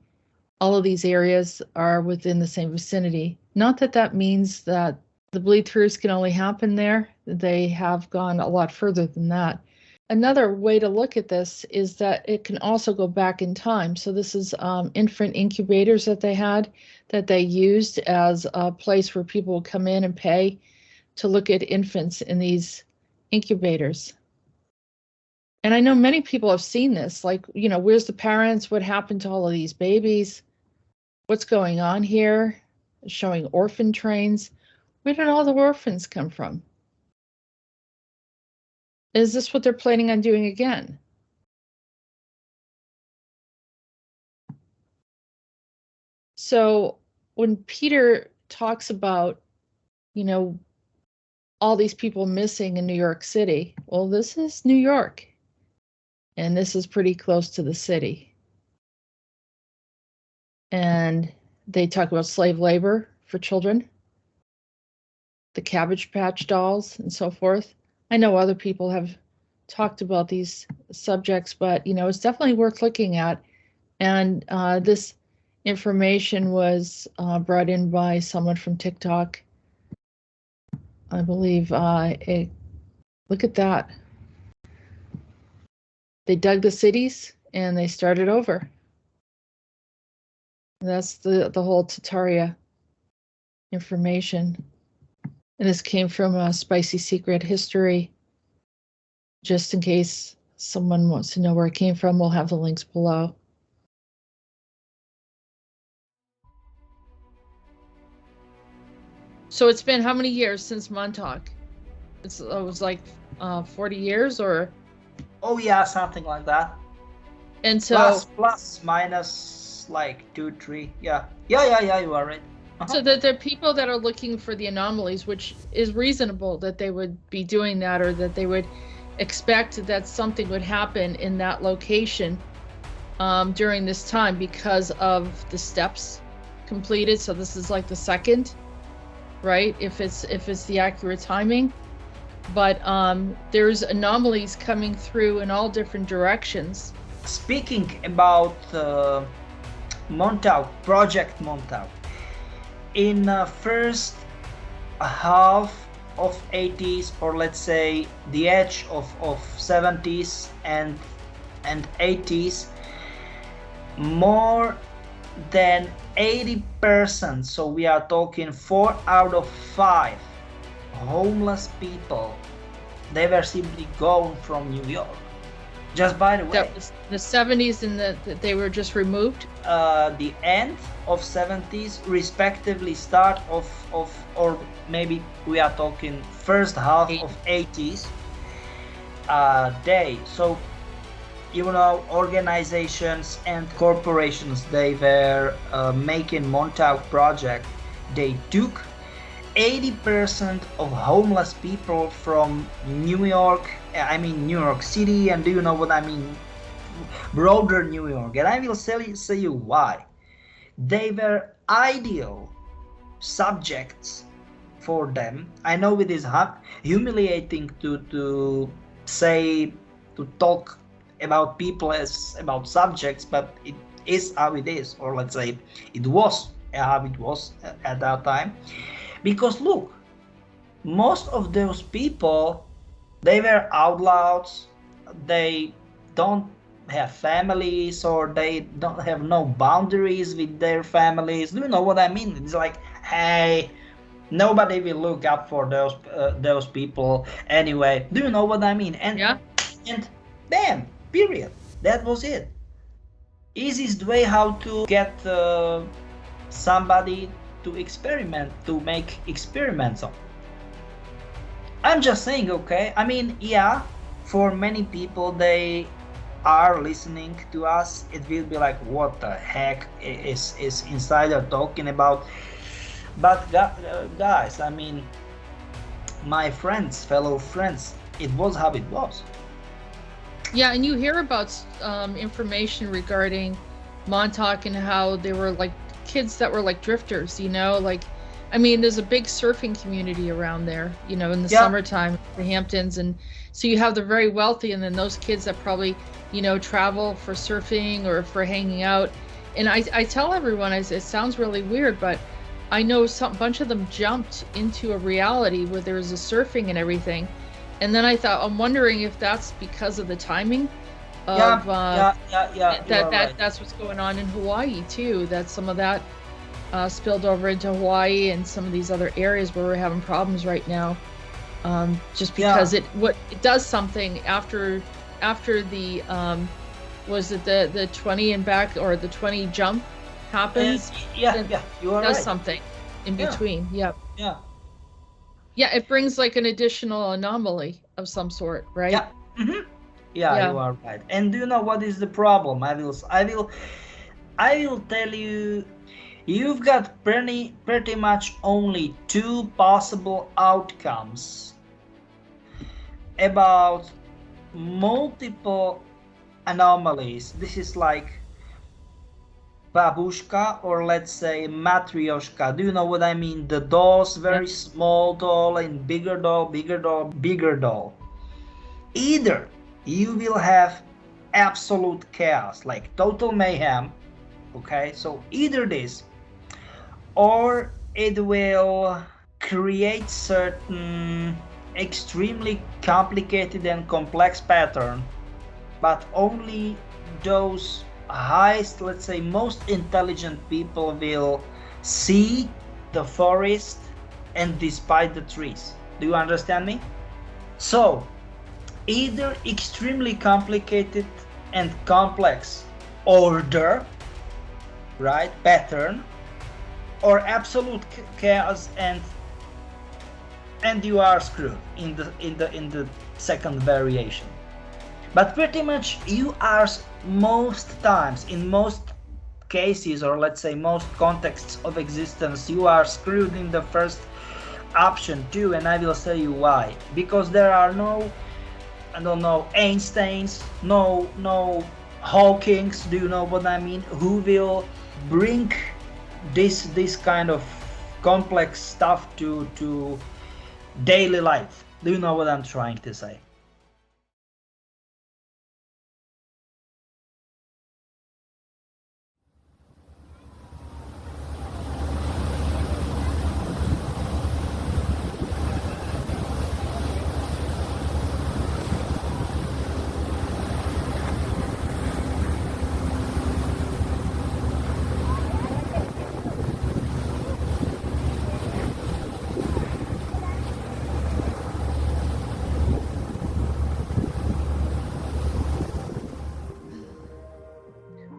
Speaker 1: All of these areas are within the same vicinity. Not that that means that the bleed-throughs can only happen there. They have gone a lot further than that. Another way to look at this is that it can also go back in time. So this is infant incubators that they had, that they used as a place where people would come in and pay to look at infants in these incubators. And I know many people have seen this, like, you know, where's the parents? What happened to all of these babies? What's going on here? Showing orphan trains. Where did all the orphans come from? Is this what they're planning on doing again? So when Peter talks about, you know, all these people missing in New York City, well, this is New York. And this is pretty close to the city. And they talk about slave labor for children, the Cabbage Patch dolls, and so forth. I know other people have talked about these subjects, but, you know, it's definitely worth looking at. And this information was brought in by someone from TikTok, I believe. Look at that. They dug the cities and they started over. That's the whole Tartaria information. And this came from a Spicy Secret History. Just in case someone wants to know where it came from, we'll have the links below. So it's been how many years since Montauk? It was like 40 years or?
Speaker 4: Oh yeah, something like that.
Speaker 1: And so
Speaker 4: plus minus like 2, 3. Yeah, you are right.
Speaker 1: So the people that are looking for the anomalies, which is reasonable that they would be doing that, or that they would expect that something would happen in that location during this time because of the steps completed. So this is like the second, right? If it's the accurate timing. But there's anomalies coming through in all different directions.
Speaker 4: Speaking about Montauk, Project Montauk, in first half of 80s, or let's say the edge of 70s and 80s, more than 80%, so we are talking 4 out of 5 homeless people, they were simply gone from New York. Just by the way,
Speaker 1: that was the 70s, and that they were just removed.
Speaker 4: The end of 70s, respectively start of or maybe we are talking first half of 80s. So you know, organizations and corporations, they were making Montauk project. They took 80% of homeless people from New York, New York City, and do you know what I mean? Broader New York. And I will say you why. They were ideal subjects for them. I know it is humiliating to talk about people as about subjects, but it is how it is, or let's say it was how it was at that time. Because look, most of those people, they were outlaws, they don't have families, or they don't have no boundaries with their families. Do you know what I mean? It's like, hey, nobody will look up for those people anyway. Do you know what I mean? And
Speaker 1: yeah.
Speaker 4: And bam, period. That was it. Easiest way how to get somebody to experiment, to make experiments on. I'm just saying, okay? I mean, yeah, for many people, they are listening to us, it will be like, what the heck is Insider talking about? But guys, I mean, my friends, fellow friends, it was how it was.
Speaker 1: Yeah, and you hear about information regarding Montauk and how they were like kids that were like drifters, like, I mean, there's a big surfing community around there, in the
Speaker 4: Yeah.
Speaker 1: summertime, the Hamptons. And so you have the very wealthy and then those kids that probably, travel for surfing or for hanging out. And I tell everyone, it sounds really weird, but I know bunch of them jumped into a reality where there was a surfing and everything. And then I thought, I'm wondering if that's because of the timing of
Speaker 4: Yeah.
Speaker 1: that's what's going on in Hawaii too. That some of that spilled over into Hawaii and some of these other areas where we're having problems right now. Just because it does something after the was it the 20 and back, or the 20 jump happens?
Speaker 4: You are
Speaker 1: does
Speaker 4: right.
Speaker 1: something in between. Yep.
Speaker 4: Yeah.
Speaker 1: Yeah, it brings like an additional anomaly of some sort, right?
Speaker 4: Yeah. Mm-hmm. Yeah, you are right. And do you know what is the problem? I will tell you. You've got pretty much only two possible outcomes about multiple anomalies. This is like babushka, or let's say matryoshka. Do you know what I mean? The dolls, very small doll and bigger doll, bigger doll, bigger doll. Either you will have absolute chaos, like total mayhem, okay? So either this, or it will create certain extremely complicated and complex pattern, but only those highest, let's say, most intelligent people will see the forest and despite the trees. Do you understand me? So either extremely complicated and complex order, right, pattern, or absolute chaos, and you are screwed in the second variation. But pretty much you are, most times, in most cases, or let's say most contexts of existence, you are screwed in the first option too, and I will tell you why. Because there are no, I don't know, Einsteins, no Hawkings, do you know what I mean, who will bring this kind of complex stuff to daily life. Do you know what I'm trying to say?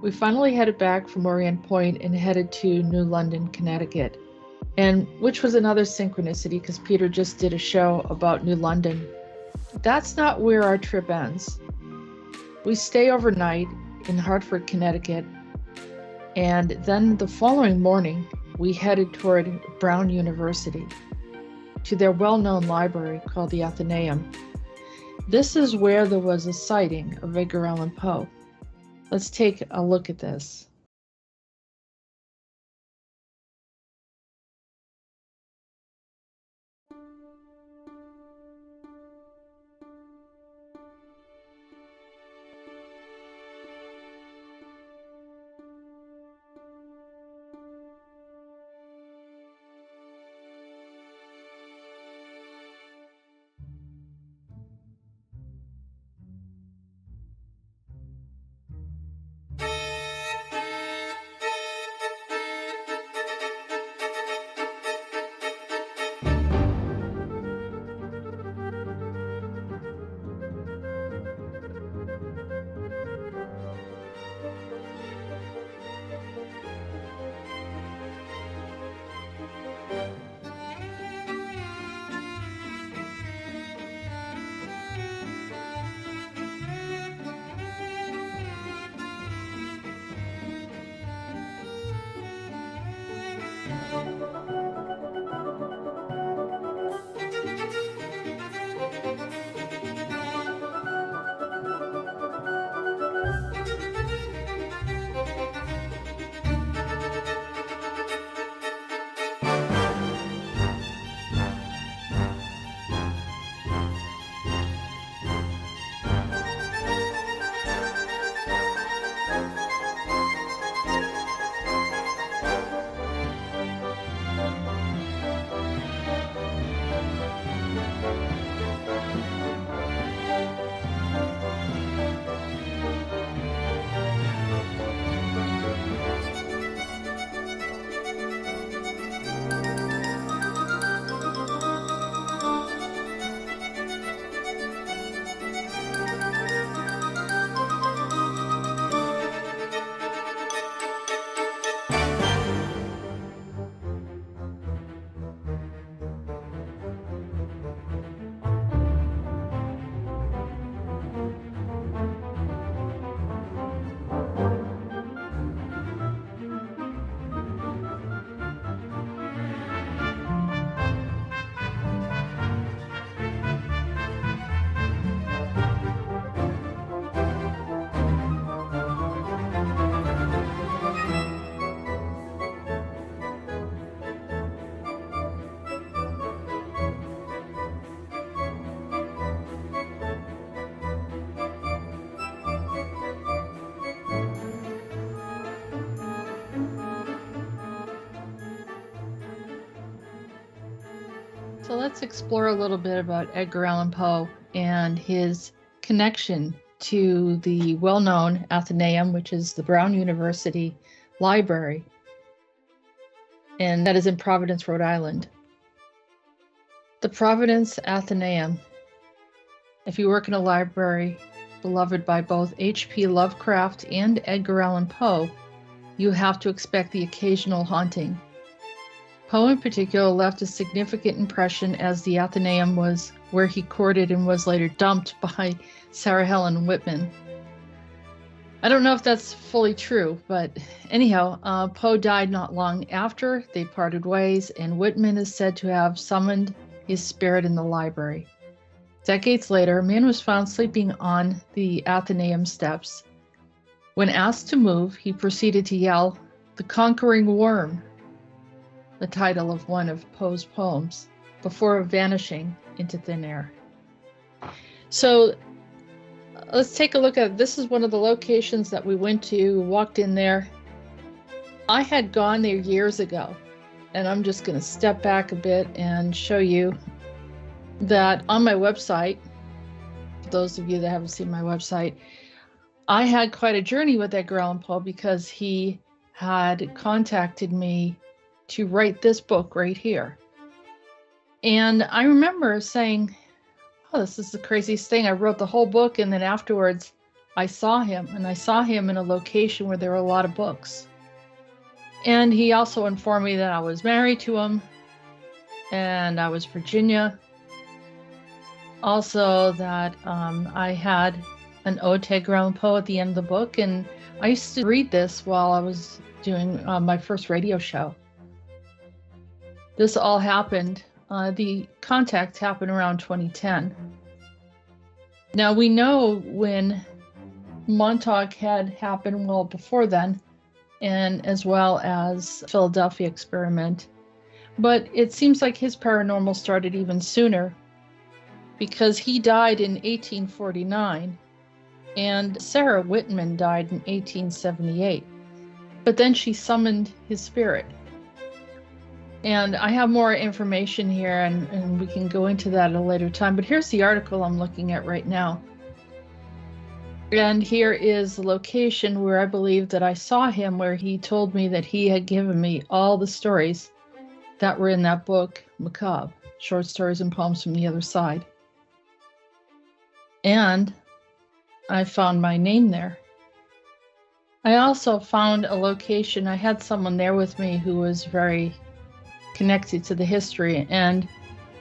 Speaker 1: We finally headed back from Orient Point and headed to New London, Connecticut, and which was another synchronicity because Peter just did a show about New London. That's not where our trip ends. We stay overnight in Hartford, Connecticut, and then the following morning, we headed toward Brown University to their well-known library called the Athenaeum. This is where there was a sighting of Edgar Allan Poe. Let's take a look at this. So let's explore a little bit about Edgar Allan Poe and his connection to the well-known Athenaeum, which is the Brown University Library, and that is in Providence, Rhode Island. The Providence Athenaeum, if you work in a library beloved by both H.P. Lovecraft and Edgar Allan Poe, you have to expect the occasional haunting. Poe in particular left a significant impression, as the Athenaeum was where he courted and was later dumped by Sarah Helen Whitman. I don't know if that's fully true, but anyhow, Poe died not long after they parted ways, and Whitman is said to have summoned his spirit in the library. Decades later, a man was found sleeping on the Athenaeum steps. When asked to move, he proceeded to yell, "The Conquering Worm," the title of one of Poe's poems, before vanishing into thin air. So let's take a look at, this is one of the locations that we went to, walked in there. I had gone there years ago, and I'm just going to step back a bit and show you that on my website, for those of you that haven't seen my website, I had quite a journey with Edgar Allan Poe because he had contacted me to write this book right here. And I remember saying, oh, this is the craziest thing. I wrote the whole book, and then afterwards I saw him, and I saw him in a location where there were a lot of books. And he also informed me that I was married to him, and I was Virginia. Also that I had an ode to Edgar Allan Poe at the end of the book, and I used to read this while I was doing my first radio show. This all happened, the contact happened around 2010. Now we know when Montauk had happened well before then, and as well as Philadelphia experiment, but it seems like his paranormal started even sooner, because he died in 1849 and Sarah Whitman died in 1878, but then she summoned his spirit. And I have more information here, and we can go into that at a later time, but here's the article I'm looking at right now. And here is the location where I believe that I saw him, where he told me that he had given me all the stories that were in that book, Macabre, Short Stories and Poems from the Other Side. And I found my name there. I also found a location. I had someone there with me who was very connected to the history, and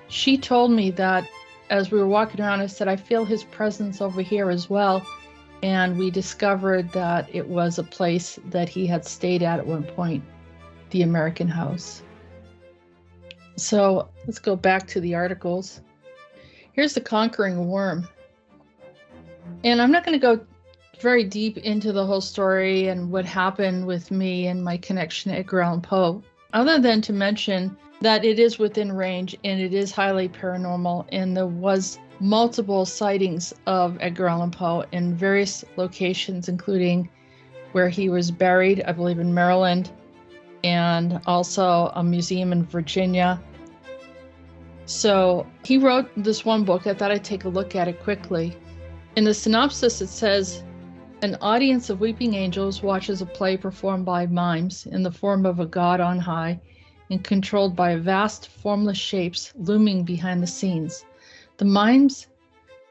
Speaker 1: she told me that as we were walking around, I said, I feel his presence over here as well. And we discovered that it was a place that he had stayed at one point, the American House. So let's go back to the articles. Here's the Conquering Worm. And I'm not going to go very deep into the whole story and what happened with me and my connection to Edgar Allan Poe, other than to mention that it is within range and it is highly paranormal, and there was multiple sightings of Edgar Allan Poe in various locations, including where he was buried, I believe in Maryland, and also a museum in Virginia. So he wrote this one book. I thought I'd take a look at it quickly. In the synopsis, it says, an audience of weeping angels watches a play performed by mimes in the form of a god on high and controlled by vast formless shapes looming behind the scenes. The mimes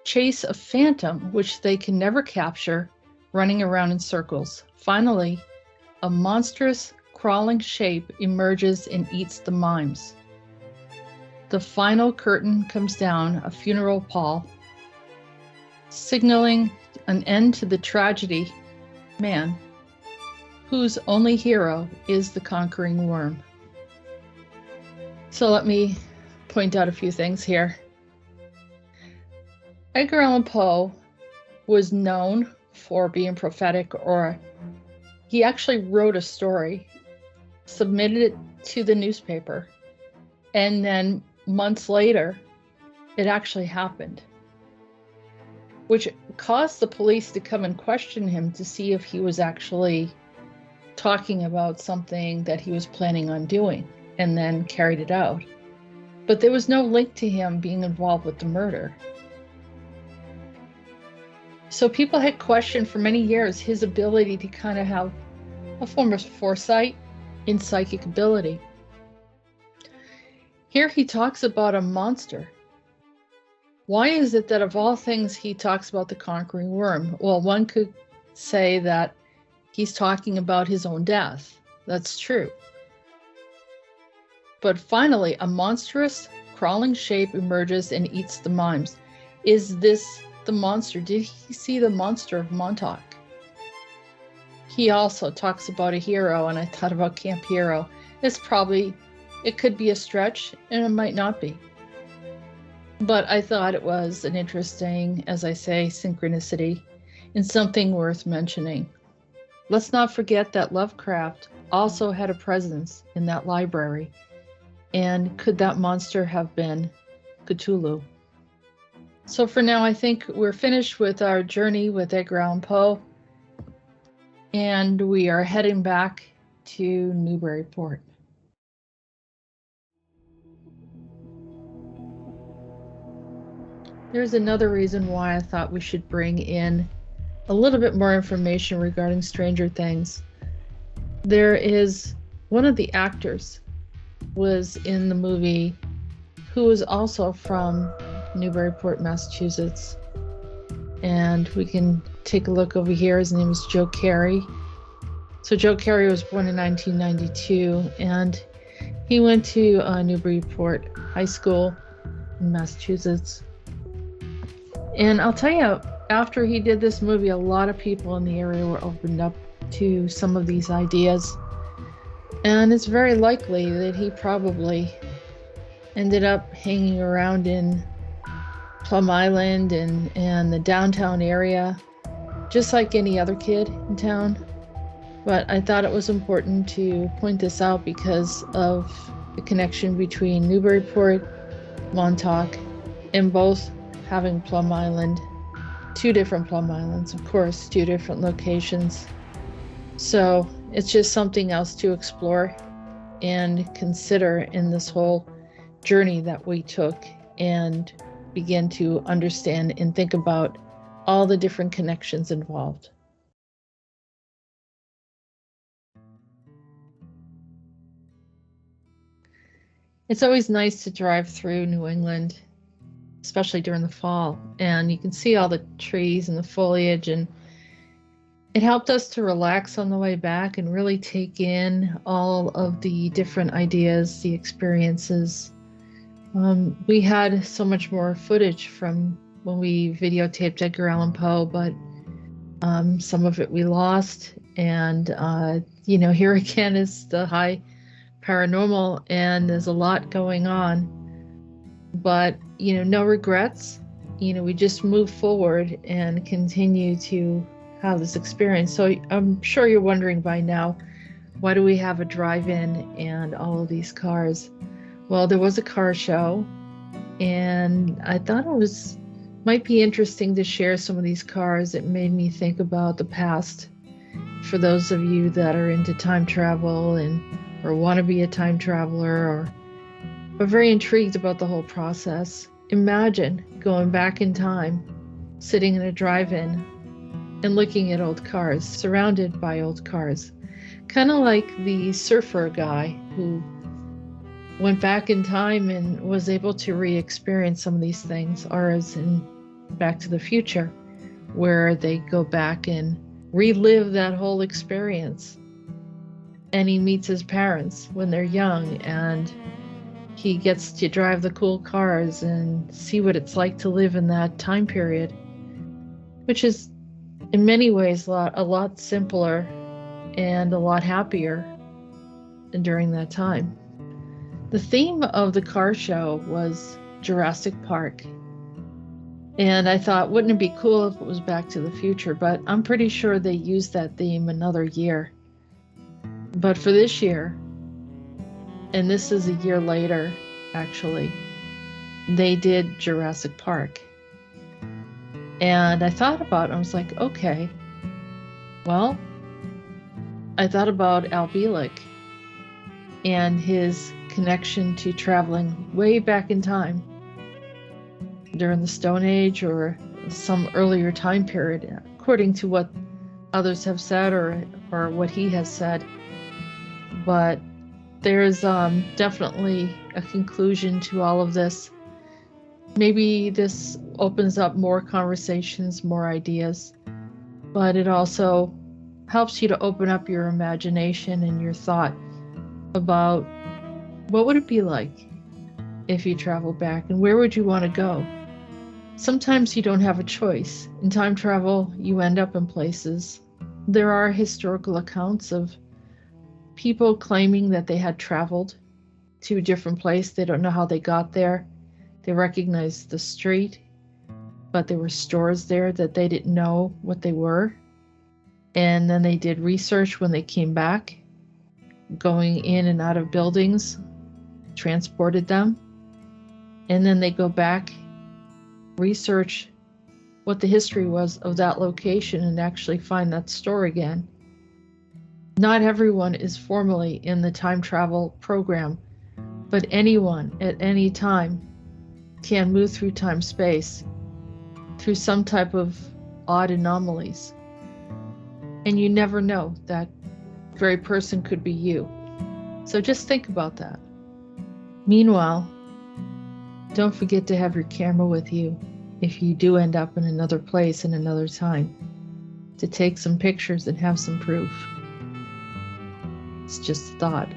Speaker 1: chase a phantom which they can never capture, running around in circles. Finally, a monstrous crawling shape emerges and eats the mimes. The final curtain comes down, a funeral pall, signaling an end to the tragedy, man, whose only hero is the conquering worm. So let me point out a few things here. Edgar Allan Poe was known for being prophetic, or he actually wrote a story, submitted it to the newspaper, and then months later, it actually happened, which caused the police to come and question him to see if he was actually talking about something that he was planning on doing, and then carried it out. but there was no link to him being involved with the murder. So people had questioned for many years his ability to kind of have a form of foresight in psychic ability. Here he talks about a monster. Why is it that of all things he talks about the conquering worm? Well, one could say that he's talking about his own death. That's true. But finally, a monstrous crawling shape emerges and eats the mimes. Is this the monster? Did he see the monster of Montauk? He also talks about a hero, and I thought about Camp Hero. It could be a stretch, and it might not be. But I thought it was an interesting, as I say, synchronicity and something worth mentioning. Let's not forget that Lovecraft also had a presence in that library. And could that monster have been Cthulhu? So for now, I think we're finished with our journey with Edgar Allan Poe. And we are heading back to Newburyport. There's another reason why I thought we should bring in a little bit more information regarding Stranger Things. There is one of the actors was in the movie who is also from Newburyport, Massachusetts. And we can take a look over here. His name is Joe Carey. So Joe Carey was born in 1992, and he went to Newburyport High School in Massachusetts. And I'll tell you, after he did this movie, a lot of people in the area were opened up to some of these ideas. And it's very likely that he probably ended up hanging around in Plum Island and the downtown area, just like any other kid in town. But I thought it was important to point this out because of the connection between Newburyport, Montauk, and both having Plum Island, two different Plum Islands, of course, two different locations. So it's just something else to explore and consider in this whole journey that we took and begin to understand and think about all the different connections involved. It's always nice to drive through New England, especially during the fall, and you can see all the trees and the foliage, and it helped us to relax on the way back and really take in all of the different ideas, the experiences. We had so much more footage from when we videotaped Edgar Allan Poe, but some of it we lost. And, here again is the high paranormal, and there's a lot going on. But, no regrets. We just move forward and continue to have this experience. So I'm sure you're wondering by now, why do we have a drive-in and all of these cars? Well, there was a car show, and I thought it might be interesting to share some of these cars. It made me think about the past. For those of you that are into time travel or want to be a time traveler or are very intrigued about the whole process, imagine going back in time, sitting in a drive-in and looking at old cars, surrounded by old cars. Kind of like the surfer guy who went back in time and was able to re-experience some of these things, or as in Back to the Future, where they go back and relive that whole experience. And he meets his parents when they're young, and he gets to drive the cool cars and see what it's like to live in that time period, which is in many ways a lot simpler and a lot happier during that time. The theme of the car show was Jurassic Park. And I thought, wouldn't it be cool if it was Back to the Future? But I'm pretty sure they used that theme another year. But for this year, and this is a year later, actually, they did Jurassic Park. And I thought about it, I was like, okay, well, I thought about Bielek and his connection to traveling way back in time during the Stone Age or some earlier time period, according to what others have said or what he has said. But there's definitely a conclusion to all of this. Maybe this opens up more conversations, more ideas, but it also helps you to open up your imagination and your thought about what would it be like if you travel back, and where would you want to go? Sometimes you don't have a choice. In time travel, you end up in places. There are historical accounts of people claiming that they had traveled to a different place. They don't know how they got there. They recognized the street, but there were stores there that they didn't know what they were. And then they did research when they came back, going in and out of buildings, transported them. And then they go back, research what the history was of that location, and actually find that store again. Not everyone is formally in the time travel program, but anyone at any time can move through time-space through some type of odd anomalies. And you never know, that very person could be you. So just think about that. Meanwhile, don't forget to have your camera with you if you do end up in another place in another time, to take some pictures and have some proof. It's just a thought.